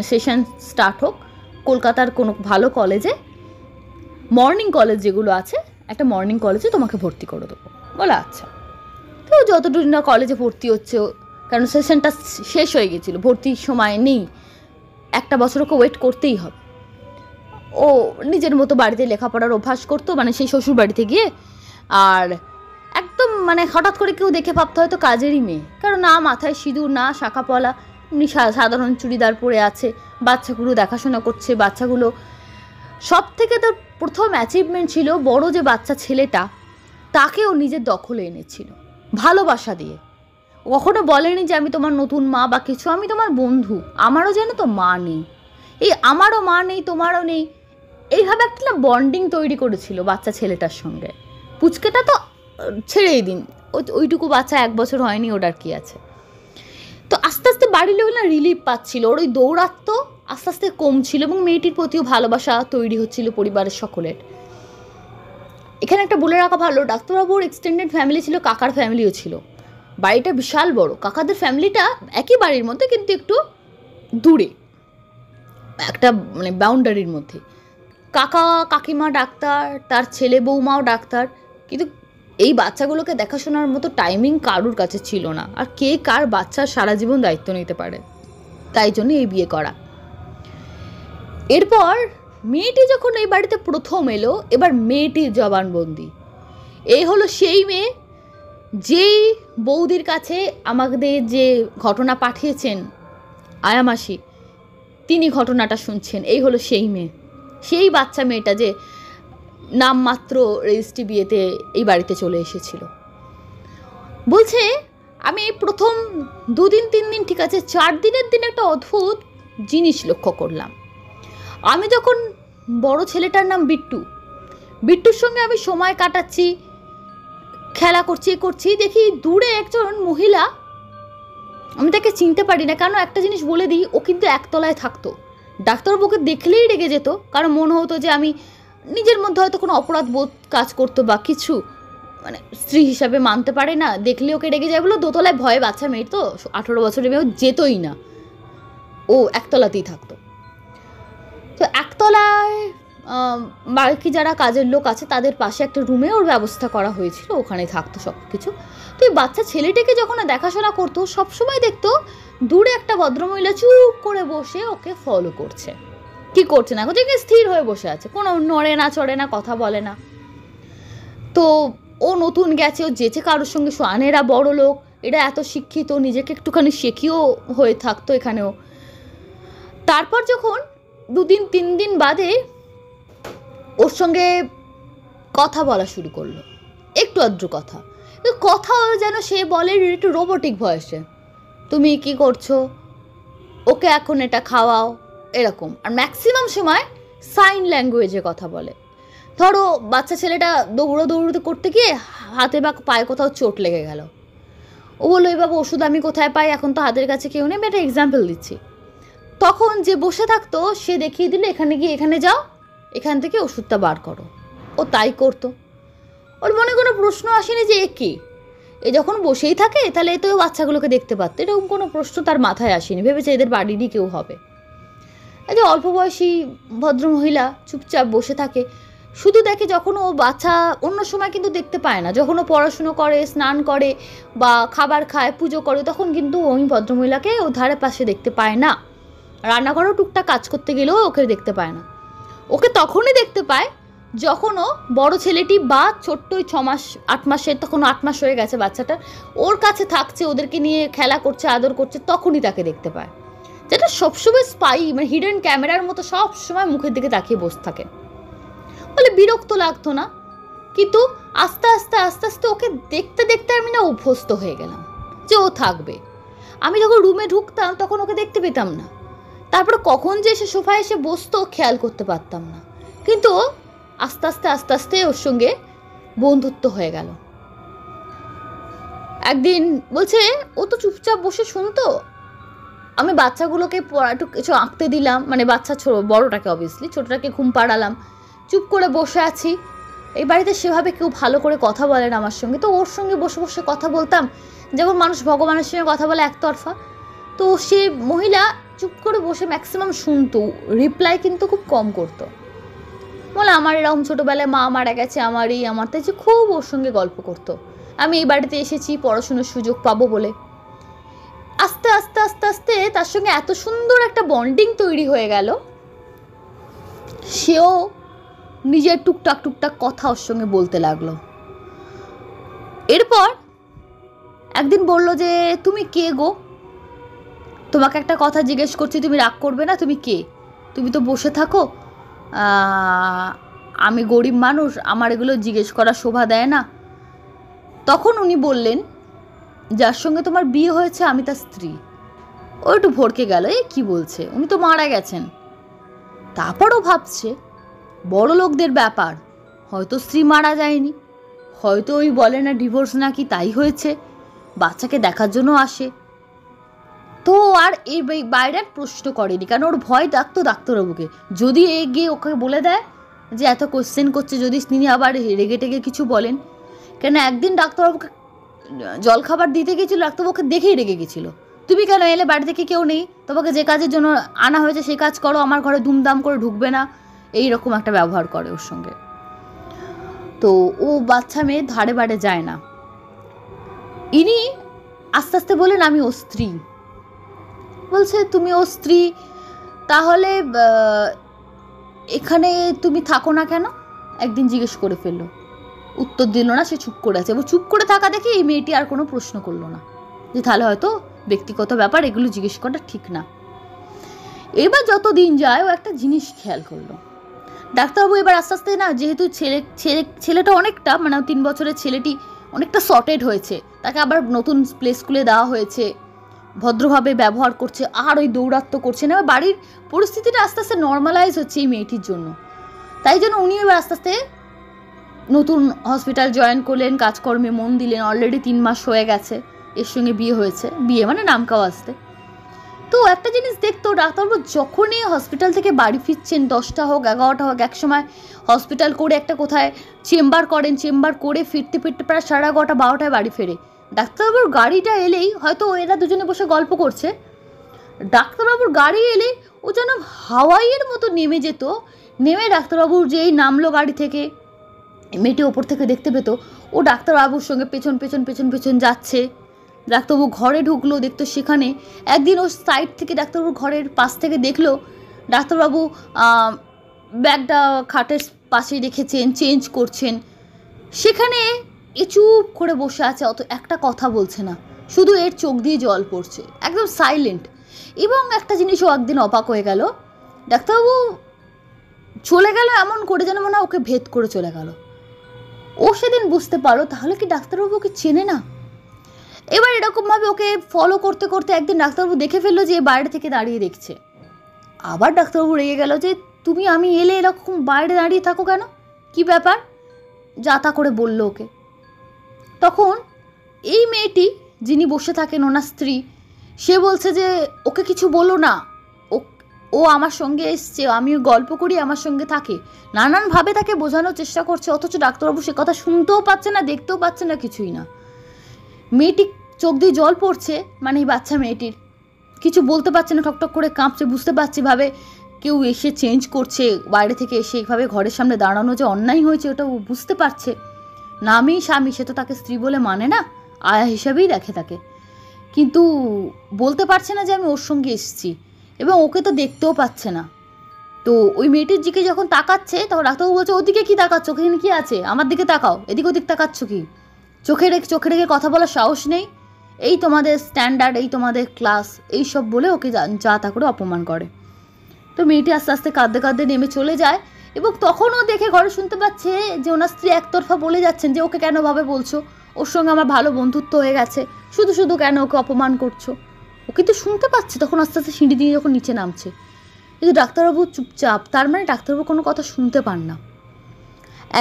সেশন স্টার্ট হোক কলকাতার কোনো ভালো কলেজে, মর্নিং কলেজ যেগুলো আছে, একটা মর্নিং কলেজে তোমাকে ভর্তি করে দেবো। বলে আচ্ছা। তো যতটুকু না কলেজে ভর্তি হচ্ছে, কারণ সেশনটা শেষ হয়ে গেছিলো, ভর্তির সময় নেই, একটা বছর ওকে ওয়েট করতেই হবে। ও নিজের মতো বাড়িতে লেখাপড়ার অভ্যাস করতো, মানে সেই শ্বশুর বাড়িতে গিয়ে। আর একদম মানে হঠাৎ করে কেউ দেখে ভাবতে হয়তো কাজেরই মেয়ে, কারণ না মাথায় সিঁদুর, না শাঁখা পলা, এমনি সাধারণ চুড়িদার পরে আছে, বাচ্চাগুলো দেখাশোনা করছে। বাচ্চাগুলো সব থেকে তার প্রথম অ্যাচিভমেন্ট ছিল, বড় যে বাচ্চা ছেলেটা তাকেও নিজের দখলে এনেছিল ভালোবাসা দিয়ে। কখনো বলেনি যে আমি তোমার নতুন মা বা কিছু, আমি তোমার বন্ধু, আমারও যেন তো মা নেই, এই আমারও মা নেই তোমারও নেই, এইভাবে একটা বন্ডিং তৈরি করেছিল বাচ্চা ছেলেটার সঙ্গে। পুচকেটা তো ছেড়েই দিন, ওইটুকু বাচ্চা 1 বছর হয়নি, ওটার কি আছে। তো আস্তে আস্তে বাড়ির লোক না রিলিফ পাচ্ছিল, ওর ওই দৌড়াত্ম আস্তে আস্তে কমছিল, এবং মেয়েটির প্রতিও ভালোবাসা তৈরি হচ্ছিল পরিবারের সকলের। এখানে একটা বলে রাখা ভালো, ডাক্তারবাবুর এক্সটেন্ডেড ফ্যামিলি ছিল, কাকার ফ্যামিলিও ছিল, বাড়িটা বিশাল বড়। কাকাদের ফ্যামিলিটা একই বাড়ির মধ্যে কিন্তু একটু দূরে, একটা মানে বাউন্ডারির মধ্যে। কাকা কাকিমা ডাক্তার, তার ছেলে বৌমাও ডাক্তার, কিন্তু এই বাচ্চাগুলোকে দেখাশোনার মতো টাইমিং কারুর কাছে ছিল না। আর কে কার বাচ্চার সারা জীবন দায়িত্ব নিতে পারে, তাই জন্য এই বিয়ে করা। এরপর মেয়েটি যখন এই বাড়িতে প্রথম এলো, এবার মেয়েটির জবানবন্দি। এই হলো সেই মেয়ে যেই বৌদির কাছে আমাদের যে ঘটনা পাঠিয়েছেন আয়ামাসি, তিনি ঘটনাটা শুনছেন। এই হলো সেই মেয়ে, সেই বাচ্চা মেয়েটা যে নামমাত্র রেজিস্ট্রি বিয়েতে এই বাড়িতে চলে এসেছিল। বলছে আমি এই প্রথম 2 দিন 3 দিন ঠিক আছে, 4 দিনের দিন একটা অদ্ভুত জিনিস লক্ষ্য করলাম। আমি যখন বড় ছেলেটার নাম বিট্টুর সঙ্গে আমি সময় কাটাচ্ছি, খেলা করছি, দেখি দূরে একজন মহিলা, আমি তাকে চিনতে পারি না। কারণ একটা জিনিস বলে দিই, ও কিন্তু একতলায় থাকতো, ডাক্তারবাবুকে দেখলেই রেগে যেত, কারণ মনে হতো যে আমি নিজের মধ্যে হয়তো কোনো অপরাধ বোধ কাজ করতো বা কিছু, মানে স্ত্রী হিসাবে মানতে পারে না, দেখলে ওকে রেগে যায় বলে দোতলায় ভয়ে, বাচ্চা মেয়ে তো 18 বছরের মেয়েও যেতই না, ও একতলাতেই থাকতো। তো একতলায় বাকি যারা কাজের লোক আছে তাদের পাশে একটা রুমে ওর ব্যবস্থা করা হয়েছিল, ওখানে থাকতো সব কিছু। তো এই বাচ্চা ছেলেটিকে যখন দেখাশোনা করতো, সবসময় দেখতো দূরে একটা ভদ্রমহিলা চুপ করে বসে ওকে ফলো করছে। কি করছে না করছে, স্থির হয়ে বসে আছে, কোনো নড়ে না চড়ে না, কথা বলে না। তো ও নতুন গেছে, ও যেচে কারোর সঙ্গে এরা বড় লোক, এরা এত শিক্ষিত, নিজেকে একটুখানি শেখিও হয়ে থাকতো এখানেও। তারপর যখন 2 দিন 3 দিন বাদে ওর সঙ্গে কথা বলা শুরু করলো, একটু আধটু কথা যেন সে বলে একটু রোবোটিক ভয়েসে, তুমি কি করছো, ওকে এখন এটা খাওয়াও, এরকম। আর ম্যাক্সিমাম সময় সাইন ল্যাঙ্গুয়েজে কথা বলে। ধরো বাচ্চা ছেলেটা দৌড়তে করতে গিয়ে হাতে বা পায়ে কোথাও চোট লেগে গেল, ও বললো এই বাবা ওষুধ আমি কোথায় পাই, এখন তো হাতের কাছে কেউ নেই, আমি একটা এক্সাম্পল দিচ্ছি। তখন যে বসে থাকতো সে দেখিয়ে দিল এখানে গিয়ে এখানে যাও, এখান থেকে ওষুধটা বার করো। ও তাই করতো। ওর মনে কোনো প্রশ্ন আসেনি যে এ কে, এ যখন বসেই থাকে তাহলে এ তো বাচ্চাগুলোকে দেখতে পারতো, এরকম কোনো প্রশ্ন তার মাথায় আসেনি। ভেবেছে এদের বাড়িরই কেউ হবে। এই যে অল্প বয়সী ভদ্রমহিলা চুপচাপ বসে থাকে, শুধু দেখে যখন ও বাচ্চা, অন্য সময় কিন্তু দেখতে পায় না, যখন ও পড়াশুনো করে, স্নান করে বা খাবার খায়, পুজো করে, তখন কিন্তু ওই ভদ্রমহিলাকে ও ধারে পাশে দেখতে পায় না। রান্নাঘরেও টুকটাক কাজ করতে গেলেও ওকে দেখতে পায় না। ওকে তখনই দেখতে পায় যখন ও বড় ছেলেটি বা ছোট্ট 6 মাস 8 মাসের, তখন 8 মাস হয়ে গেছে বাচ্চাটা, ওর কাছে থাকছে, ওদেরকে নিয়ে খেলা করছে, আদর করছে, তখনই তাকে দেখতে পায়। যেটা সবসময় স্পাই, মানে হিডেন ক্যামেরার মতো সবসময় মুখের দিকে তাকিয়ে বসে থাকে। বলে বিরক্ত লাগতো না, কিন্তু আস্তে আস্তে আস্তে আস্তে ওকে দেখতে দেখতে আমি না অভ্যস্ত হয়ে গেলাম যে ও থাকবে। আমি যখন রুমে ঢুকতাম তখন ওকে দেখতে পেতাম না, তারপরে কখন যে সে সোফায় এসে বসতো খেয়াল করতে পারতাম না, কিন্তু আস্তে আস্তে আস্তে আস্তে ওর সঙ্গে বন্ধুত্ব হয়ে গেল। একদিন বলছে ও তো চুপচাপ বসে শুনতো, আমি বাচ্চাগুলোকে একটু কিছু আঁকতে দিলাম, মানে বাচ্চা বড়টাকে অবভিয়াসলি, ছোটটাকে ঘুম পাড়ালাম, চুপ করে বসে আছি। এই বাড়িতে সেভাবে কেউ ভালো করে কথা বলে না আমার সঙ্গে, তো ওর সঙ্গে বসে বসে কথা বলতাম, যেমন মানুষ ভগবানের সঙ্গে কথা বলে একতরফা। তো সে মহিলা চুপ করে বসে ম্যাক্সিমাম শুনতো, রিপ্লাই কিন্তু খুব কম করতো। বলে আমার এরকম ছোটোবেলায় মা মারা গেছে, আমার তাই যে খুব ওর সঙ্গে গল্প করতো, আমি এই বাড়িতে এসেছি পড়াশোনার সুযোগ পাবো বলে। আস্তে আস্তে আস্তে আস্তে তার সঙ্গে এত সুন্দর একটা বন্ডিং তৈরি হয়ে গেল, সেও নিজের টুকটাক টুকটাক কথা ওর সঙ্গে বলতে লাগলো। এরপর একদিন বলল যে তুমি কে গো, তোমাকে একটা কথা জিজ্ঞেস করছি, তুমি রাগ করবে না, তুমি কে? তুমি তো বসে থাকো, আমি গরিব মানুষ, আমার এগুলো জিজ্ঞেস করা শোভা দেয় না। তখন উনি বললেন যার সঙ্গে তোমার বিয়ে হয়েছে আমি তার স্ত্রী। ও একটু ভড়কে গেল, এ কি বলছে, উনি তো মারা গেছেন। তারপরও ভাবছে বড় লোকদের ব্যাপার, হয়তো স্ত্রী মারা যায়নি, হয়তো ওই বলে না ডিভোর্স নাকি তাই হয়েছে, বাচ্চাকে দেখার জন্য আসে। তো আর এই বাইরে প্রশ্ন করেনি, কারণ ওর ভয় ডাকতো ডাক্তারবাবুকে, যদি গিয়ে ওকে বলে দেয় যে এত কোশ্চেন করছে, যদি তিনি আবার রেগে টেগে কিছু বলেন। কেন একদিন ডাক্তারবাবুকে জলখাবার দিতে গেছিলো, ডাক্তারবাবুকে দেখেই রেগে গেছিলো, তুমি কেন এলে, বাড়ি থেকে কেউ নেই, তোমাকে যে কাজের জন্য আনা হয়েছে সেই কাজ করো, আমার ঘরে ধুমধাম করে ঢুকবে না, এইরকম একটা ব্যবহার করে ওর সঙ্গে। তো ও বাচ্চা মেয়ে ধারে বাড়ে যায় না। ইনি আস্তে আস্তে বলেন আমি ও স্ত্রী। বলছে তুমি ও স্ত্রী, তাহলে এখানে তুমি থাকো না কেন? একদিন জিজ্ঞেস করে ফেললো, উত্তর দিল না, সে চুপ করে আছে। এবং চুপ করে থাকা দেখে এই মেয়েটি আর কোনো প্রশ্ন করলো না, যে তাহলে হয়তো ব্যক্তিগত ব্যাপার, এগুলো জিজ্ঞেস করা ঠিক না। এবার যত দিন যায় ও একটা জিনিস খেয়াল করলো, ডাক্তারবাবু এবার আস্তে আস্তে না, যেহেতু ছেলেটা অনেকটা, মানে 3 বছরের ছেলেটি অনেকটা সর্টেড হয়েছে, তাকে আবার নতুন প্লে স্কুলে দেওয়া হয়েছে, ভদ্রভাবে ব্যবহার করছে, আর ওই দৌরাত্ম করছে না, বাড়ির পরিস্থিতিটা আস্তে আস্তে নর্মালাইজ হচ্ছে এই মেয়েটির জন্য। তাই জন্য উনি এবার আস্তে আস্তে নতুন হসপিটাল জয়েন করলেন, কাজকর্মে মন দিলেন। অলরেডি 3 মাস হয়ে গেছে এর সঙ্গে বিয়ে হয়েছে, বিয়ে মানে নামকাও আসতে। তো একটা জিনিস দেখতো, ডাক্তারবাবু যখনই হসপিটাল থেকে বাড়ি ফিরছেন, 10টা হোক 11টা হোক, একসময় হসপিটাল করে একটা কোথায় চেম্বার করেন, চেম্বার করে ফিরতে ফিরতে প্রায় 11:30 12টায় বাড়ি ফেরে। ডাক্তারবাবুর গাড়িটা এলেই, হয়তো এরা দুজনে বসে গল্প করছে, ডাক্তারবাবুর গাড়ি এলেই ও যেন হাওয়াইয়ের মতো নেমে যেত। নেমে ডাক্তারবাবুর যেই নামলো গাড়ি থেকে, মেয়েটি ওপর থেকে দেখতে পেত ও ডাক্তারবাবুর সঙ্গে পেছন পেছন পেছন পেছন যাচ্ছে। ডাক্তারবাবু ঘরে ঢুকলো, দেখতো সেখানে একদিন ও সাইড থেকে ডাক্তারবাবুর ঘরের পাশ থেকে দেখলো ডাক্তারবাবু ব্যাগটা খাটের পাশে রেখেছেন, চেঞ্জ করছেন। সেখানে এ চুপ করে বসে আছে, অত একটা কথা বলছে না, শুধু এর চোখ দিয়ে জল পড়ছে, একদম সাইলেন্ট। এবং একটা জিনিসও একদিন অবাক হয়ে গেল, ডাক্তারবাবু চলে গেল এমন করে যেন মনে হয় ওকে ভেদ করে চলে গেল। ও সেদিন বুঝতে পারো তাহলে কি ডাক্তারবাবুকে চেনে না। এবার এরকমভাবে ওকে ফলো করতে করতে একদিন ডাক্তারবাবু দেখে ফেললো যে বাইরে থেকে দাঁড়িয়ে দেখছে। আবার ডাক্তারবাবু রেগে গেল যে তুমি আমি এলে এরকম বাইরে দাঁড়িয়ে থাকো কেন, কি ব্যাপার, যা তা করে বলল ওকে। তখন এই মেয়েটি যিনি বসে থাকেন ওনার স্ত্রী, সে বলছে যে ওকে কিছু বলো না, ও আমার সঙ্গে এসছে, আমি গল্প করি, আমার সঙ্গে থাকে, নানানভাবে তাকে বোঝানোর চেষ্টা করছে, অথচ ডাক্তারবাবু সে কথা শুনতেও পাচ্ছে না, দেখতেও পাচ্ছে না, কিছুই না। মেয়েটি চোখ দিয়ে জল পড়ছে, মানে এই বাচ্চা মেয়েটির কিছু বলতে পারছে না, ঠকঠক করে কাঁপছে, বুঝতে পারছি ভাবে কেউ এসে চেঞ্জ করছে বাইরে থেকে এসে, এইভাবে ঘরের সামনে দাঁড়ানো যে অন্যায় হয়েছে ওটা ও বুঝতে পারছে। নামই স্বামী, সে তো তাকে স্ত্রী বলে মানে না, আয়া হিসাবেই দেখে তাকে, কিন্তু বলতে পারছে না যে আমি ওর সঙ্গে এসেছি, এবং ওকে তো দেখতেও পাচ্ছে না। তো ওই মেয়েটির দিকে যখন তাকাচ্ছে তখন ডাক্তারবাবু বলছে, ওদিকে কি তাকাচ্ছ, ওখানে কি আছে, আমার দিকে তাকাও, এদিক ওদিক তাকাচ্ছ কি, চোখে রেখে কথা বলার সাহস নেই, এই তোমাদের স্ট্যান্ডার্ড, এই তোমাদের ক্লাস, এই সব বলে ওকে যা তা করে অপমান করে। তো মেয়েটি আস্তে আস্তে কাঁদতে কাঁদতে নেমে চলে যায়, এবং তখনও দেখে ঘরে শুনতে পাচ্ছে যে ওনার স্ত্রী একতরফা বলে যাচ্ছেন যে ওকে কেন ভাবে বলছো, ওর সঙ্গে আমার ভালো বন্ধুত্ব হয়ে গেছে, শুধু শুধু কেন ওকে অপমান করছো। ও কিন্তু শুনতে পাচ্ছে তখন আস্তে আস্তে সিঁড়ি দিয়ে যখন নিচে নামছে, কিন্তু ডাক্তারবাবু চুপচাপ, তার মানে ডাক্তারবাবু কোনো কথা শুনতে পান না।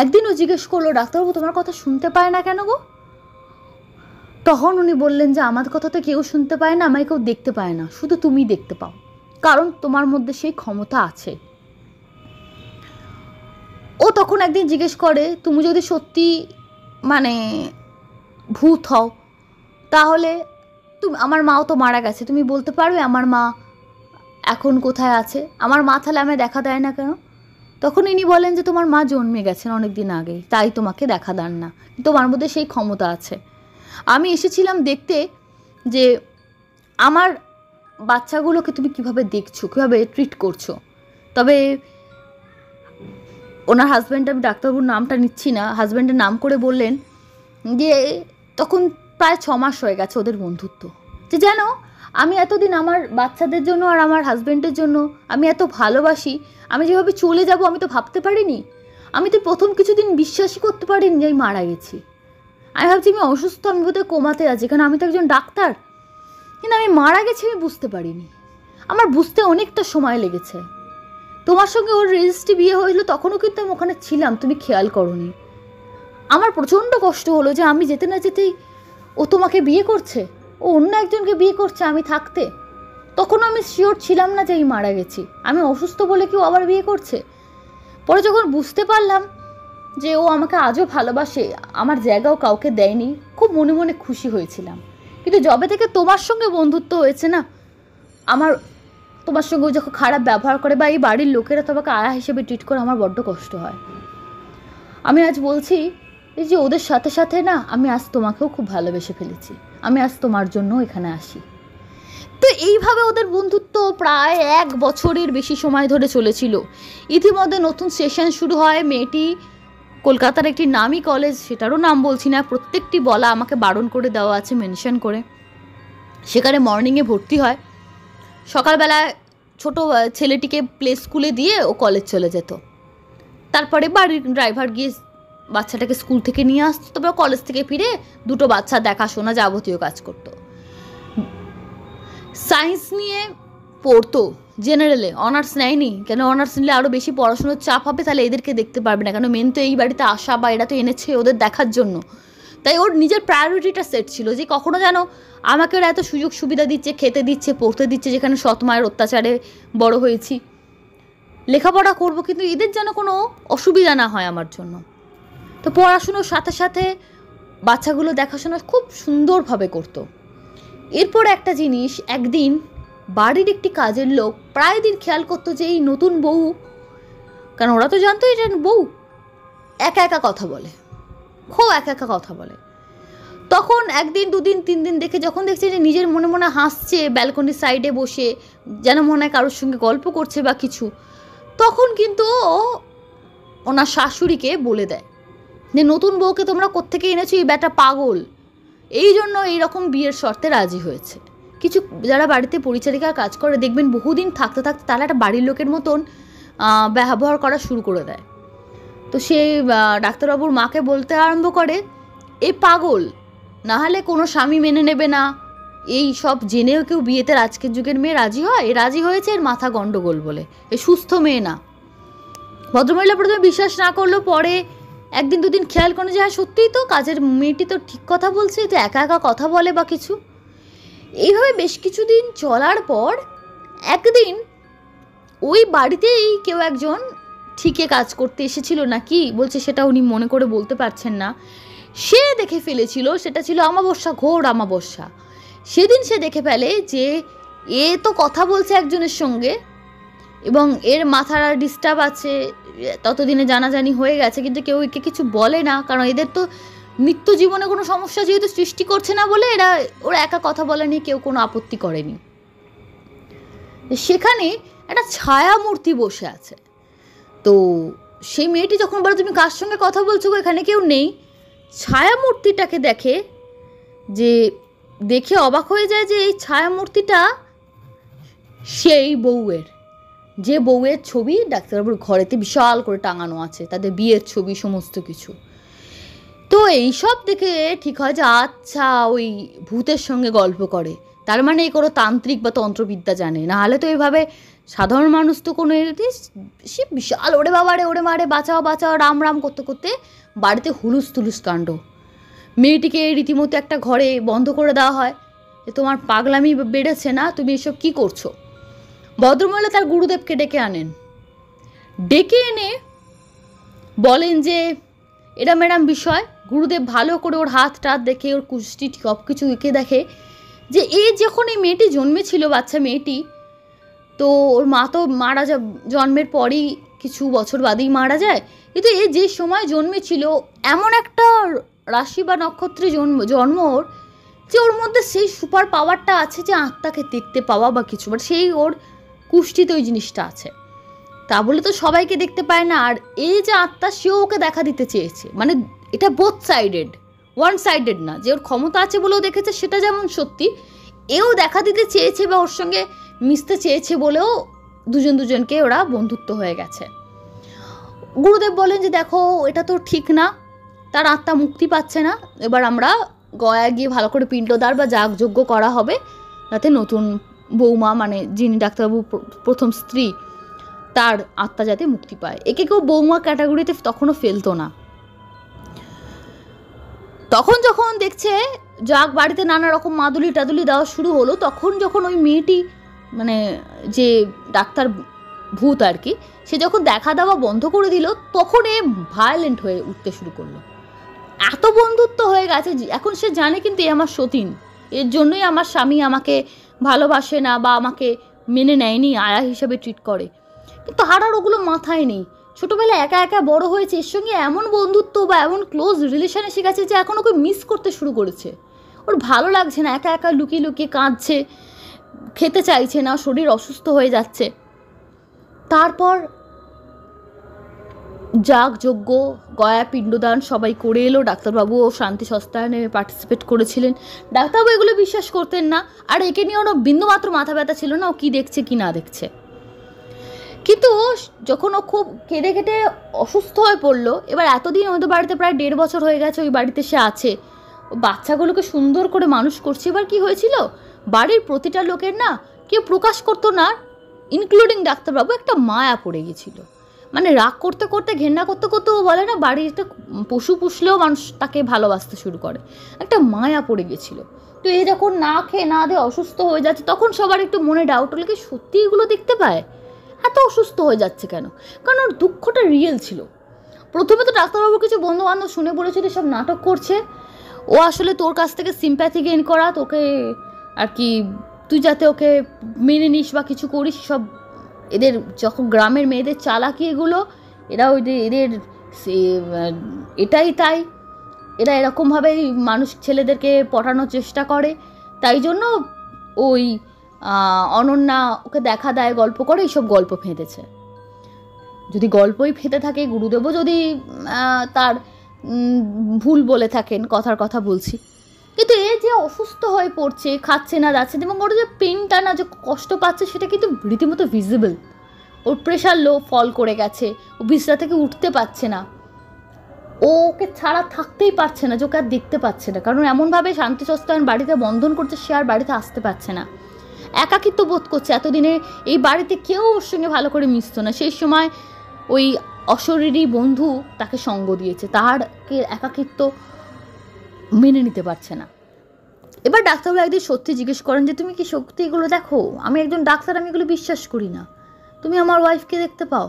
একদিন ও জিজ্ঞেস করলো, ডাক্তারবাবু তোমার কথা শুনতে পায় না কেন গো? তখন উনি বললেন যে আমার কথা তো কেউ শুনতে পায় না, আমায় কেউ দেখতে পায় না, শুধু তুমি দেখতে পাও, কারণ তোমার মধ্যে সেই ক্ষমতা আছে। ও তখন একদিন জিজ্ঞেস করে, তুমি যদি সত্যি মানে ভূত হও, তাহলে তুমি, আমার মাও তো মারা গেছে, তুমি বলতে পারবে আমার মা এখন কোথায় আছে? আমার মা তাহলে আমায় দেখা দেয় না কেন? তখন ইনি বলেন যে তোমার মা জন্মে গেছেন অনেক দিন আগেই, তাই তোমাকে দেখা দেন না, তোমার মধ্যে সেই ক্ষমতা আছে। আমি এসেছিলাম দেখতে যে আমার বাচ্চাগুলোকে তুমি কিভাবে দেখছো, কীভাবে ট্রিট করছো। তবে ওনার হাজব্যান্ড, আমি ডাক্তারবাবুর নামটা নিচ্ছি না, হাজব্যান্ডের নাম করে বললেন যে তখন প্রায় 6 মাস হয়ে গেছে ওদের বন্ধুত্ব, যে যেন আমি এতদিন আমার বাচ্চাদের জন্য আর আমার হাজব্যান্ডের জন্য আমি এত ভালোবাসি, আমি যেভাবে চলে যাব আমি তো ভাবতে পারিনি, আমি তো প্রথম কিছুদিন বিশ্বাসই করতে পারিনি যে আমি মারা গেছি। আমি ভাবছি আমি অসুস্থ, আমি বোধহয় কোমাতে আছি, কারণ আমি তো একজন ডাক্তার, কিন্তু আমি মারা গেছি আমি বুঝতে পারিনি, আমার বুঝতে অনেকটা সময় লেগেছে। তোমার সঙ্গে ওর রেজিস্ট্রি বিয়ে হয়েছিল, তখনও কিন্তু আমি ওখানে ছিলাম, তুমি খেয়াল করোনি। আমার প্রচণ্ড কষ্ট হলো যে আমি যেতে না যেতেই ও তোমাকে বিয়ে করছে, ও অন্য একজনকে বিয়ে করছে আমি থাকতে। তখনও আমি শিওর ছিলাম না যে আমি মারা গেছি, আমি অসুস্থ বলে কি ও আবার বিয়ে করছে। পরে যখন বুঝতে পারলাম যে ও আমাকে আজও ভালোবাসে, আমার জায়গাও কাউকে দেয়নি, খুব মনে মনে খুশি হয়েছিলাম। কিন্তু যবে থেকে তোমার সঙ্গে বন্ধুত্ব হয়েছে না, আমার তোমার সঙ্গে যখন খারাপ ব্যবহার করে বা এই বাড়ির লোকেরা তোমাকে আয়া হিসেবে ট্রিট করে, আমার বড্ড কষ্ট হয়। আমি আজ বলছি এই যে ওদের সাথে সাথে না আমি আজ তোমাকেও খুব ভালোবেসে ফেলেছি, আমি আজ তোমার জন্য এখানে আসি। তো এইভাবে ওদের বন্ধুত্ব প্রায় 1 বছরের বেশি সময় ধরে চলেছিল। ইতিমধ্যে নতুন সেশন শুরু হয়। মেয়েটি কলকাতার একটি নামী কলেজ, সেটারও নাম বলছি না, প্রত্যেকটি বলা আমাকে বারণ করে দেওয়া আছে মেনশন করে, সেখানে মর্নিংয়ে ভর্তি হয়। সকালবেলায় ছোট ছেলেটিকে প্লে স্কুলে দিয়ে ও কলেজ চলে যেত, তারপরে বাড়ির ড্রাইভার গিয়ে বাচ্চাটাকে স্কুল থেকে নিয়ে আসতো, তবে কলেজ থেকে ফিরে দুটো বাচ্চা দেখাশোনা যাবতীয় কাজ করতো। সায়েন্স নিয়ে পড়তো জেনারেলে, অনার্স নেয়নি, কেন অনার্স নিলে আরও বেশি পড়াশোনার চাপ হবে, তাহলে এদেরকে দেখতে পারবে না, কেন মেন তো এই বাড়িতে আসা বা এরা তো এনেছে ওদের দেখার জন্য। তাই ওর নিজের প্রায়োরিটিটা সেট ছিল যে কখনো যেন আমাকে ওরা এত সুযোগ সুবিধা দিচ্ছে, খেতে দিচ্ছে, পড়তে দিচ্ছে, যেখানে সৎ মায়ের অত্যাচারে বড় হয়েছি, লেখাপড়া করব, কিন্তু এদের যেন কোনো অসুবিধা না হয় আমার জন্য। তো পড়াশুনোর সাথে সাথে বাচ্চাগুলো দেখাশোনা খুব সুন্দরভাবে করতো। এরপর একটা জিনিস, একদিন বাড়ির একটি কাজের লোক প্রায় দিন খেয়াল করতো যে এই নতুন বউ, কারণ ওরা তো জানতো এটা বউ, একা একা কথা বলে, খুব একা একা কথা বলে। তখন একদিন, 2 দিন, 3 দিন দেখে যখন দেখছে যে নিজের মনে মনে হাসছে ব্যালকনির সাইডে বসে, যেন মনে হয় কারোর সঙ্গে গল্প করছে বা কিছু, তখন কিন্তু ও ওনার শাশুড়িকে বলে দেয় যে নতুন বউকে তোমরা কোত্থেকে এনেছো, এই ব্যাটা পাগল, এই জন্য এইরকম বিয়ের শর্তে রাজি হয়েছে। কিছু যারা বাড়িতে পরিচারিকার কাজ করে দেখবেন বহুদিন থাকতে থাকতে তারা একটা বাড়ির লোকের মতন ব্যবহার করা শুরু করে দেয়। তো সে ডাক্তারবাবুর মাকে বলতে আরম্ভ করে, এ পাগল, না হলে কোনো স্বামী মেনে নেবে না, এই সব জেনেও কেউ বিয়েতে আজকের যুগের মেয়ে রাজি হয়? এ রাজি হয়েছে এর মাথা গন্ডগোল বলে, এ সুস্থ মেয়ে না। ভদ্রমহিলা প্রথমে বিশ্বাস না করলো, পরে একদিন দুদিন খেয়াল করে যে হ্যাঁ সত্যিই তো কাজের মেয়েটি তো ঠিক কথা বলছে, যে একা একা কথা বলে বা কিছু। এইভাবে বেশ কিছুদিন চলার পর একদিন ওই বাড়িতেই কেউ একজন ঠিকে কাজ করতে এসেছিল নাকি বলছে, সেটা উনি মনে করে বলতে পারছেন না। সে দেখে ফেলেছিল, সেটা ছিল অমাবস্যা, ঘোর অমাবস্যা। সেদিন সে দেখে ফেলে যে এ তো কথা বলছে একজনের সঙ্গে এবং এর মাথার ডিস্টার্ব আছে, ততদিনে জানাজানি হয়ে গেছে, কিন্তু কেউ একে কিছু বলে না, কারণ এদের তো নিত্য জীবনে কোনো সমস্যা যেহেতু সৃষ্টি করছে না বলে ওরা একা কথা বলা নিয়ে কেউ কোনো আপত্তি করেনি। সেখানে একটা ছায়া মূর্তি বসে আছে। তো সেই মেয়েটি যখন বলে তুমি কার সঙ্গে কথা বলছো, এখানে কেউ নেই, ছায়া মূর্তিটাকে দেখে, যে দেখে অবাক হয়ে যায় যে এই ছায়া মূর্তিটা সেই বউয়ের, যে বউয়ের ছবি ডাক্তারবাবুর ঘরেতে বিশাল করে টাঙানো আছে, তাদের বিয়ের ছবি সমস্ত কিছু। তো এইসব দেখে ঠিক হয় যে আচ্ছা ওই ভূতের সঙ্গে গল্প করে, তার মানে এই কোনো তান্ত্রিক বা তন্ত্রবিদ্যা জানে, না হলে তো এইভাবে সাধারণ মানুষ তো কোনো সে বিশাল ওরে বাবারে ওরে মারে বাঁচাও বাঁচাও রাম রাম করতে করতে বাড়িতে হুলুস তুলুস কাণ্ড। মেয়েটিকে রীতিমতো একটা ঘরে বন্ধ করে দেওয়া হয় যে তোমার পাগলামি বেড়েছে না, তুমি এসব কী করছো। ভদ্রমহিলা তার গুরুদেবকে ডেকে আনেন, ডেকে এনে বলেন যে এরম এরম বিষয়। গুরুদেব ভালো করে ওর হাত টাত দেখে, ওর কুষ্টি সব কিছু এঁকে দেখে যে যখন এই মেয়েটি জন্মেছিল, বাচ্চা মেয়েটি, তো ওর মা তো জন্মের পরই কিছু বছর বাদেই মারা যায়, কিন্তু যে সময় জন্মেছিল এমন একটা রাশি বা নক্ষত্রে জন্ম ওর, যে ওর মধ্যে সেই সুপার পাওয়ারটা আছে যে আত্মাকে দেখতে পাওয়া বা কিছু, বাট সেই ওর কুষ্টিতে ওই জিনিসটা আছে। তা বলে তো সবাইকে দেখতে পায় না, আর এই যে আত্মা সেও ওকে দেখা দিতে চেয়েছে, মানে এটা বোথ সাইডেড, ওয়ান সাইডেড না, যে ওর ক্ষমতা আছে বলেও দেখেছে সেটা যেমন সত্যি, এও দেখা দিতে চেয়েছে বা ওর সঙ্গে মিশতে চেয়েছে বলেও দুজনকে ওরা বন্ধুত্ব হয়ে গেছে। গুরুদেব বলেন যে দেখো এটা তো ঠিক না, তার আত্মা মুক্তি পাচ্ছে না, এবার আমরা গয়া গিয়ে ভালো করে পিণ্ডদান বা যাগযজ্ঞ করা হবে, যাতে নতুন বৌমা মানে যিনি ডাক্তারবাবু প্রথম স্ত্রী তার আত্মা যাতে মুক্তি পায়। একে কেউ বৌমা ক্যাটাগরিতে তখনও ফেলতো না। তখন যখন দেখছে যাক বাড়িতে নানা রকম মাদুলি টাদুলি দেওয়া শুরু হলো, তখন যখন ওই মেয়েটি মানে যে ডাক্তার ভূত আর কি, সে যখন দেখা দেওয়া বন্ধ করে দিল, তখন এ ভায়োলেন্ট হয়ে উঠতে শুরু করলো। এত বন্ধুত্ব হয়ে গেছে, এখন সে জানে কিন্তু এ আমার সতীন, এর জন্যই আমার স্বামী আমাকে ভালোবাসে না বা আমাকে মেনে নেয়নি, আয়া হিসাবে ট্রিট করে, কিন্তু আর ওগুলো মাথায় নেই। ছোটোবেলায় একা একা বড় হয়েছে, এর সঙ্গে এমন বন্ধুত্ব বা এমন ক্লোজ রিলেশন এসে গেছে যে এখন ওকে মিস করতে শুরু করেছে। ওর ভালো লাগছে না, একা একা লুকিয়ে লুকিয়ে কাঁদছে, খেতে চাইছে না, শরীর অসুস্থ হয়ে যাচ্ছে। তারপর যাগযজ্ঞ গয়া পিণ্ডদান সবাই করে এলো, ডাক্তারবাবুও শান্তি সস্তায়নে পার্টিসিপেট করেছিলেন। ডাক্তারবাবু এগুলো বিশ্বাস করতেন না, আর একে নিয়ে ওর বিন্দুমাত্র মাথা ব্যথা ছিল না ও কী দেখছে কি না দেখছে। কিন্তু যখন ও খুব কেঁদে কেটে অসুস্থ হয়ে পড়লো, এবার এতদিন ওদের বাড়িতে প্রায় 1.5 বছর হয়ে গেছে ওই বাড়িতে সে আছে, বাচ্চাগুলোকে সুন্দর করে মানুষ করছে। এবার কি হয়েছিল, বাড়ির প্রতিটা লোকের না কেউ প্রকাশ করতো না, ইনক্লুডিং ডাক্তারবাবু, একটা মায়া পড়ে গেছিল। মানে রাগ করতে করতে ঘেন্না করতে করতে ও বলে না বাড়িতে পশু পুষলেও মানুষ তাকে ভালোবাসতে শুরু করে, একটা মায়া পড়ে গেছিল। তো এ যখন না খেয়ে না দিয়ে অসুস্থ হয়ে যাচ্ছে, তখন সবার একটু মনে ডাউট হলো কি সত্যি এগুলো দেখতে পায়, এত অসুস্থ হয়ে যাচ্ছে কেন, কারণ ওর দুঃখটা রিয়েল ছিল। প্রথমে তো ডাক্তারবাবু কিছু বন্ধুবান্ধব শুনে বলেছিল সব নাটক করছে, ও আসলে তোর কাছ থেকে সিম্প্যাথি গেইন করা, তোকে আর কি তুই যাতে ওকে মেনে নিস বা কিছু করিস, সব এদের যখন গ্রামের মেয়েদের চালাকি এগুলো, এরা এদের এটাই তাই, এরা এরকমভাবেই মানুষ ছেলেদেরকে পটানোর চেষ্টা করে, তাই জন্য ওই অনন্যা ওকে দেখা দেয়, গল্প করে, এইসব গল্প ফেঁদেছে। যদি গল্পই ফেঁদে থাকে, গুরুদেবও যদি তার ভুল বলে থাকেন, কথার কথা বলছি, কিন্তু এ যে অসুস্থ হয়ে পড়ছে, খাচ্ছে না যাচ্ছে, এবং ওর যে পেনটা না যে কষ্ট পাচ্ছে সেটা কিন্তু রীতিমতো ভিজিবল। ওর প্রেশার লো ফল করে গেছে, ও বিছনা থেকে উঠতে পারছে না, ওকে ছাড়া থাকতেই পারছে না, যে ওকে আর দেখতে পাচ্ছে না, কারণ এমনভাবে শান্তি সস্তায়ন বাড়িতে বন্ধন করছে, সে আর বাড়িতে আসতে পারছে না, একাকিত্ব বোধ করছে। এতদিনে এই বাড়িতে কেউ ওর সঙ্গে ভালো করে মিশতো না, সেই সময় ওই অশরীরী বন্ধু তাকে সঙ্গ দিয়েছে, তাহারকে একাকিত্ব মেনে নিতে পারছে না। এবার ডাক্তারবাবু একদিন সত্যি জিজ্ঞেস করেন যে তুমি কি সত্যি এগুলো দেখো? আমি একজন ডাক্তার, আমি এগুলো বিশ্বাস করি না, তুমি আমার ওয়াইফকে দেখতে পাও?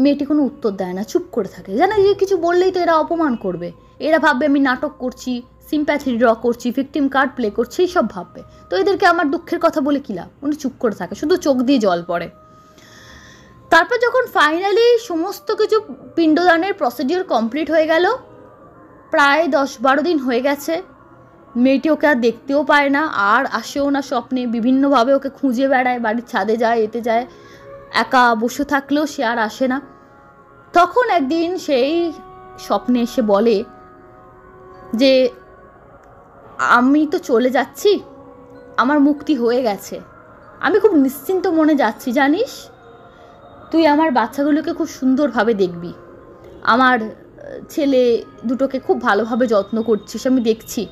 মেয়েটি কোনো উত্তর দেয় না, চুপ করে থাকে, জানে যে কিছু বললেই তো এরা অপমান করবে, এরা ভাববে আমি নাটক করছি, সিম্প্যাথি ড্র করছি, ভিকটিম কার্ড প্লে করছি, এইসব ভাববে, তো এদেরকে আমার দুঃখের কথা বলে কী লাভ? উনি চুপ করে থাকে, শুধু চোখ দিয়ে জল পড়ে। তারপর যখন ফাইনালি সমস্ত কিছু পিণ্ডদানের প্রসিডিওর কমপ্লিট হয়ে গেল, প্রায় 10-12 দিন হয়ে গেছে, মেয়েটি ওকে আর দেখতেও পায় না, আর আসেও না স্বপ্নে, বিভিন্নভাবে ওকে খুঁজে বেড়ায়, বাড়ির ছাদে যায়, এতে যায়, একা বসে থাকলেও সে আর আসে না। তখন একদিন সেই স্বপ্নে এসে বলে যে আমি তো চলে যাচ্ছি, আমার মুক্তি হয়ে গেছে, আমি খুব নিশ্চিন্ত মনে যাচ্ছি, জানিস তুই আমার বাচ্চাগুলোকে খুব সুন্দরভাবে দেখবি, আমার ছেলে দুটোকে খুব ভালোভাবে যত্ন করছিস, আমি দেখছি,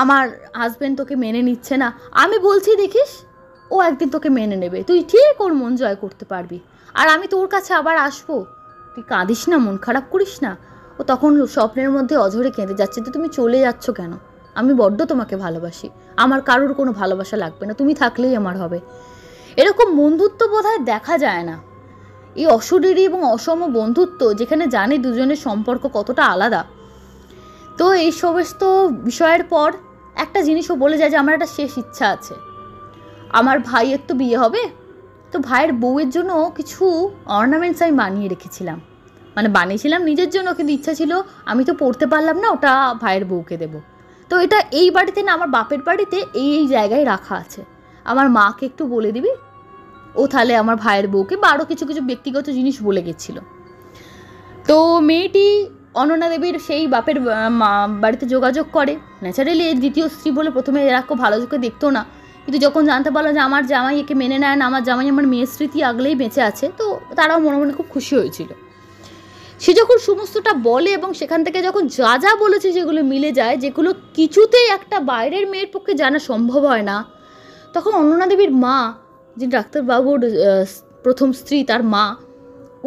আমার হাজব্যান্ড তোকে মেনে নিচ্ছে না, আমি বলছি দেখিস ও একদিন তোকে মেনে নেবে, তুই ঠিক ওর মন জয় করতে পারবি, আর আমি তোর কাছে আবার আসবো, তুই কাঁদিস না, মন খারাপ করিস না। ও তখন স্বপ্নের মধ্যে অঝরে কেঁদে যাচ্ছে, তো তুমি চলে যাচ্ছ কেন? আমি বড্ড তোমাকে ভালোবাসি, আমার কারোর কোনো ভালোবাসা লাগবে না, তুমি থাকলেই আমার হবে। এরকম বন্ধুত্ব বোধহয় দেখা যায় না, এই অশরীরী এবং অসম বন্ধুত্ব, যেখানে জানে দুজনের সম্পর্ক কতটা আলাদা। তো এই সমস্ত বিষয়ের পর একটা জিনিসও বলে যায় যে আমার একটা শেষ ইচ্ছা আছে, আমার ভাইয়ের তো বিয়ে হবে, তো ভাইয়ের বউয়ের জন্য কিছু অর্নামেন্টস আমি বানিয়ে রেখেছিলাম, মানে বানিয়েছিলাম নিজের জন্য, কিন্তু ইচ্ছা ছিল আমি তো পড়তে পারলাম না, ওটা ভাইয়ের বউকে দেব। তো এটা এই বাড়িতে না, আমার বাপের বাড়িতে এই জায়গায় রাখা আছে, আমার মাকে একটু বলে দিবি, ও তাহলে আমার ভাইয়ের বউকে বা আরও কিছু কিছু ব্যক্তিগত জিনিস বলে গেছিল। তো মেয়েটি অনন্যা দেবীর সেই বাপের বাড়িতে যোগাযোগ করে। ন্যাচারালি দ্বিতীয় স্ত্রী বলে প্রথমে এরা খুব ভালো চোখে দেখতো না, কিন্তু যখন জানতে পারলো যে আমার জামাই একে মেনে নেয় না, আমার জামাই আমার মেয়ের স্মৃতি আগলেই বেঁচে আছে, তো তারাও মনে মনে খুব খুশি হয়েছিল। সে যখন সমস্তটা বলে এবং সেখান থেকে যখন যা যা বলেছে যেগুলো মিলে যায়, যেগুলো কিছুতেই একটা বাইরের মেয়ের পক্ষে জানা সম্ভব হয় না, তখন অনন্যা দেবীর মা, যে ডাক্তারবাবুর প্রথম স্ত্রী, তার মা,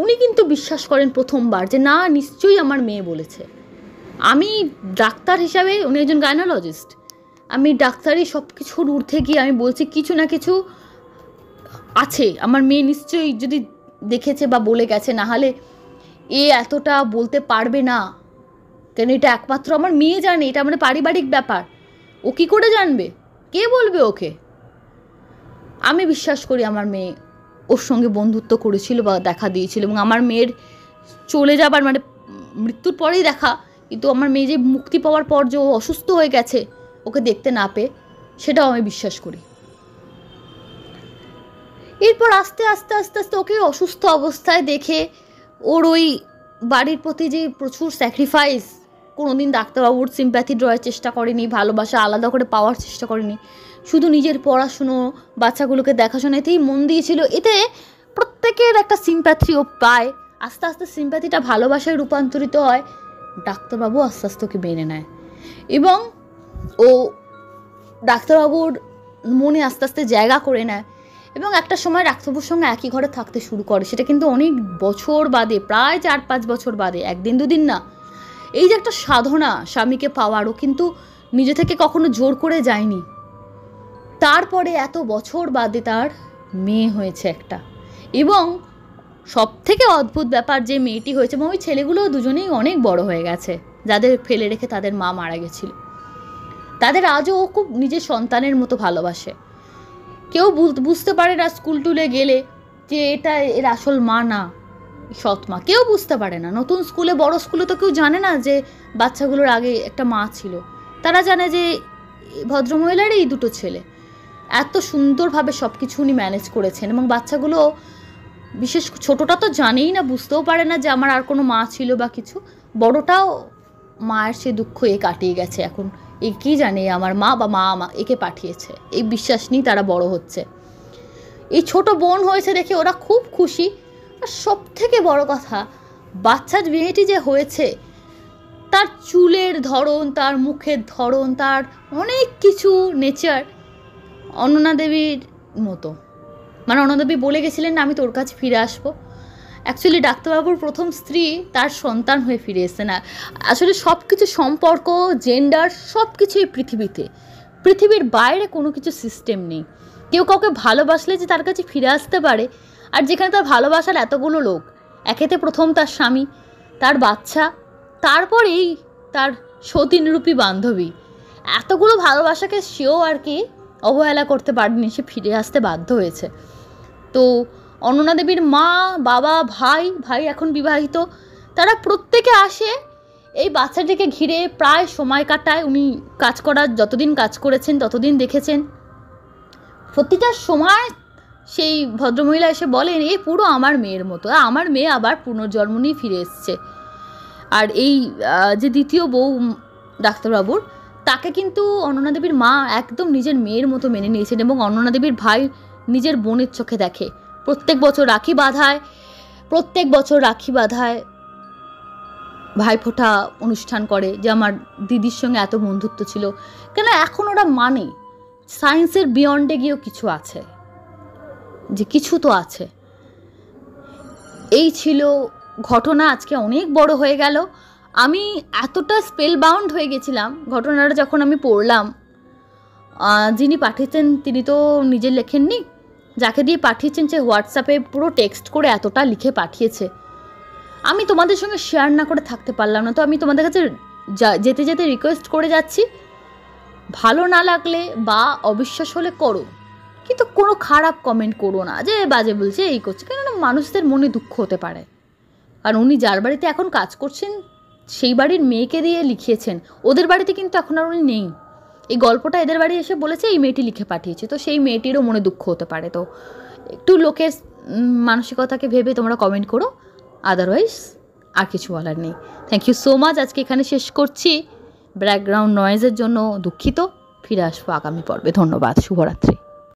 উনি কিন্তু বিশ্বাস করেন প্রথমবার যে না, নিশ্চয়ই আমার মেয়ে বলেছে। আমি ডাক্তার হিসাবে, উনি একজন গাইনোলজিস্ট, আমি ডাক্তারি সব কিছুর ঊর্ধ্বে গিয়ে আমি বলছি কিছু না কিছু আছে, আমার মেয়ে নিশ্চয়ই যদি দেখেছে বা বলে গেছে, না হলে এ এতটা বলতে পারবে না, কেন এটা একমাত্র আমার মেয়ে জানে, এটা আমাদের পারিবারিক ব্যাপার, ও কী করে জানবে, কে বলবে ওকে? আমি বিশ্বাস করি আমার মেয়ে ওর সঙ্গে বন্ধুত্ব করেছিল বা দেখা দিয়েছিল, এবং আমার মেয়ের চলে যাবার মানে মৃত্যুর পরেই দেখা, কিন্তু আমার মেয়ে যে মুক্তি পাওয়ার পর যে অসুস্থ হয়ে গেছে ওকে দেখতে না পেয়ে, সেটাও আমি বিশ্বাস করি। এরপর আস্তে আস্তে আস্তে আস্তে ওকে অসুস্থ অবস্থায় দেখে ওর ওই বাড়ির প্রতি যে প্রচুর স্যাক্রিফাইস, কোনোদিন ডাক্তারবাবুর সিম্প্যাথি ড্রয়ের চেষ্টা করেনি, ভালোবাসা আলাদা করে পাওয়ার চেষ্টা করেনি, শুধু নিজের পড়াশুনো, বাচ্চাগুলোকে দেখাশোনাতেই মন দিয়েছিল। এতে প্রত্যেকের একটা সিম্প্যাথি ও পায়, আস্তে আস্তে সিম্প্যাথিটা ভালোবাসায় রূপান্তরিত হয়, ডাক্তারবাবু আস্তে আস্তে ওকে মেনে নেয়, এবং ও ডাক্তারবাবুর মনে আস্তে আস্তে জায়গা করে নেয়, এবং একটা সময় ডাক্তারবাবুর সঙ্গে একই ঘরে থাকতে শুরু করে। সেটা কিন্তু অনেক বছর বাদে, প্রায় 4-5 বছর বাদে, একদিন দুদিন না। এই যে একটা সাধনা স্বামীকে পাওয়ার, ও কিন্তু নিজে থেকে কখনো জোর করে যায়নি। তারপরে এত বছর বাদে তার মেয়ে হয়েছে একটা, এবং সব থেকে অদ্ভুত ব্যাপার যে মেয়েটি হয়েছে, এবং ওই ছেলেগুলো দুজনেই অনেক বড় হয়ে গেছে, যাদের ফেলে রেখে তাদের মা মারা গেছিল, তাদের আজও ও খুব নিজের সন্তানের মতো ভালোবাসে। কেউ বুঝতে পারে না স্কুল টুলে গেলে যে এটা এর আসল মা না, সৎ মা, কেউ বুঝতে পারে না। নতুন স্কুলে, বড় স্কুলে তো কেউ জানে না যে বাচ্চাগুলোর আগে একটা মা ছিল, তারা জানে যে ভদ্রমহিলার এই দুটো ছেলে। এত সুন্দরভাবে সব কিছু উনি ম্যানেজ করেছেন, এবং বাচ্চাগুলো, বিশেষ ছোটটা তো জানেই না, বুঝতেও পারে না যে আমার আর কোনো মা ছিল বা কিছু, বড়টাও মায়ের সে দুঃখ এ কাটিয়ে গেছে, এখন এ কী জানে আমার মা বা মা একে পাঠিয়েছে, এই বিশ্বাস নিয়ে তারা বড় হচ্ছে। এই ছোট বোন হয়েছে দেখে ওরা খুব খুশি। আর সব থেকে বড় কথা, বাচ্চার মেয়েটি যে হয়েছে, তার চুলের ধরন, তার মুখের ধরন, তার অনেক কিছু নেচার অনন্যা দেবীর মতো। মানে অনন্যা দেবী বলে গেছিলেন না আমি তোর কাছে ফিরে আসবো, অ্যাকচুয়ালি ডাক্তারবাবুর প্রথম স্ত্রী তার সন্তান হয়ে ফিরে এসছে না। আসলে সব কিছু সম্পর্ক, জেন্ডার, সব কিছুই পৃথিবীর বাইরে কোনো কিছু সিস্টেম নেই। কেউ কাউকে ভালোবাসলে যে তার কাছে ফিরে আসতে পারে, আর যেখানে তার ভালোবাসার এতগুলো লোক, একেতে প্রথম তার স্বামী, তার বাচ্চা, তারপরেই তার সতীনরূপী বান্ধবী, এতগুলো ভালোবাসাকে সেও আর কি অবহেলা করতে পারেনি, সে ফিরে আসতে বাধ্য হয়েছে। তো অনন্যা দেবীর মা, বাবা, ভাই এখন বিবাহিত, তারা প্রত্যেকে আসে এই বাচ্চাটিকে ঘিরে প্রায় সময় কাটায়। উনি যতদিন কাজ করেছেন ততদিন দেখেছেন, প্রতিটা সময় সেই ভদ্রমহিলা এসে বলেন এ পুরো আমার মেয়ের মতো, আমার মেয়ে আবার পুনর্জন্ম নিয়ে ফিরে এসছে। আর এই যে দ্বিতীয় বউ ডাক্তারবাবুর, তাকে কিন্তু অনন্যা দেবীর মা একদম নিজের মেয়ের মতো মেনে নিয়েছেন, এবং অনন্যা দেবীর ভাই নিজের বোনের চোখে দেখে। প্রত্যেক বছর রাখি বাঁধায়, ভাইফোঁটা অনুষ্ঠান করে, যে আমার দিদির সঙ্গে এত বন্ধুত্ব ছিল। কেন এখন ওরা মানে সায়েন্সের বিয়ন্ডে গিয়েও কিছু আছে, যে কিছু তো আছে। এই ছিল ঘটনা, আজকে অনেক বড় হয়ে গেল। আমি এতটা স্পেল বাউন্ড হয়ে গেছিলাম ঘটনাটা যখন আমি পড়লাম। যিনি পাঠিয়েছেন তিনি তো নিজে লেখেননি, যাকে দিয়ে পাঠিয়েছেন সে হোয়াটসঅ্যাপে পুরো টেক্সট করে এতটা লিখে পাঠিয়েছে। আমি তোমাদের সঙ্গে শেয়ার না করে থাকতে পারলাম না। তো আমি তোমাদের কাছে যেতে যেতে রিকোয়েস্ট করে যাচ্ছি, ভালো না লাগলে বা অবিশ্বাস হলে করো, কিন্তু কোনো খারাপ কমেন্ট করো না যে বাজে বলছে, এই করছে। কেননা মানুষদের মনে দুঃখ হতে পারে। কারণ উনি যার বাড়িতে এখন কাজ করছেন সেই বাড়ির মেয়েকে দিয়ে লিখিয়েছেন, ওদের বাড়িতে কিন্তু এখন আর উনি নেই। এই গল্পটা এদের বাড়ি এসে বলেছে এই মেয়েটি লিখে পাঠিয়েছে, তো সেই মেয়েটিরও মনে দুঃখ হতে পারে। তো একটু লোকের মানসিকতাকে ভেবে তোমরা কমেন্ট করো, আদারওয়াইজ আর কিছু বলার নেই। Thank you so much. আজকে এখানে শেষ করছি। ব্যাকগ্রাউন্ড নয়েজের জন্য দুঃখিত। ফিরে আসবো আগামী পর্বে। ধন্যবাদ। শুভরাত্রি।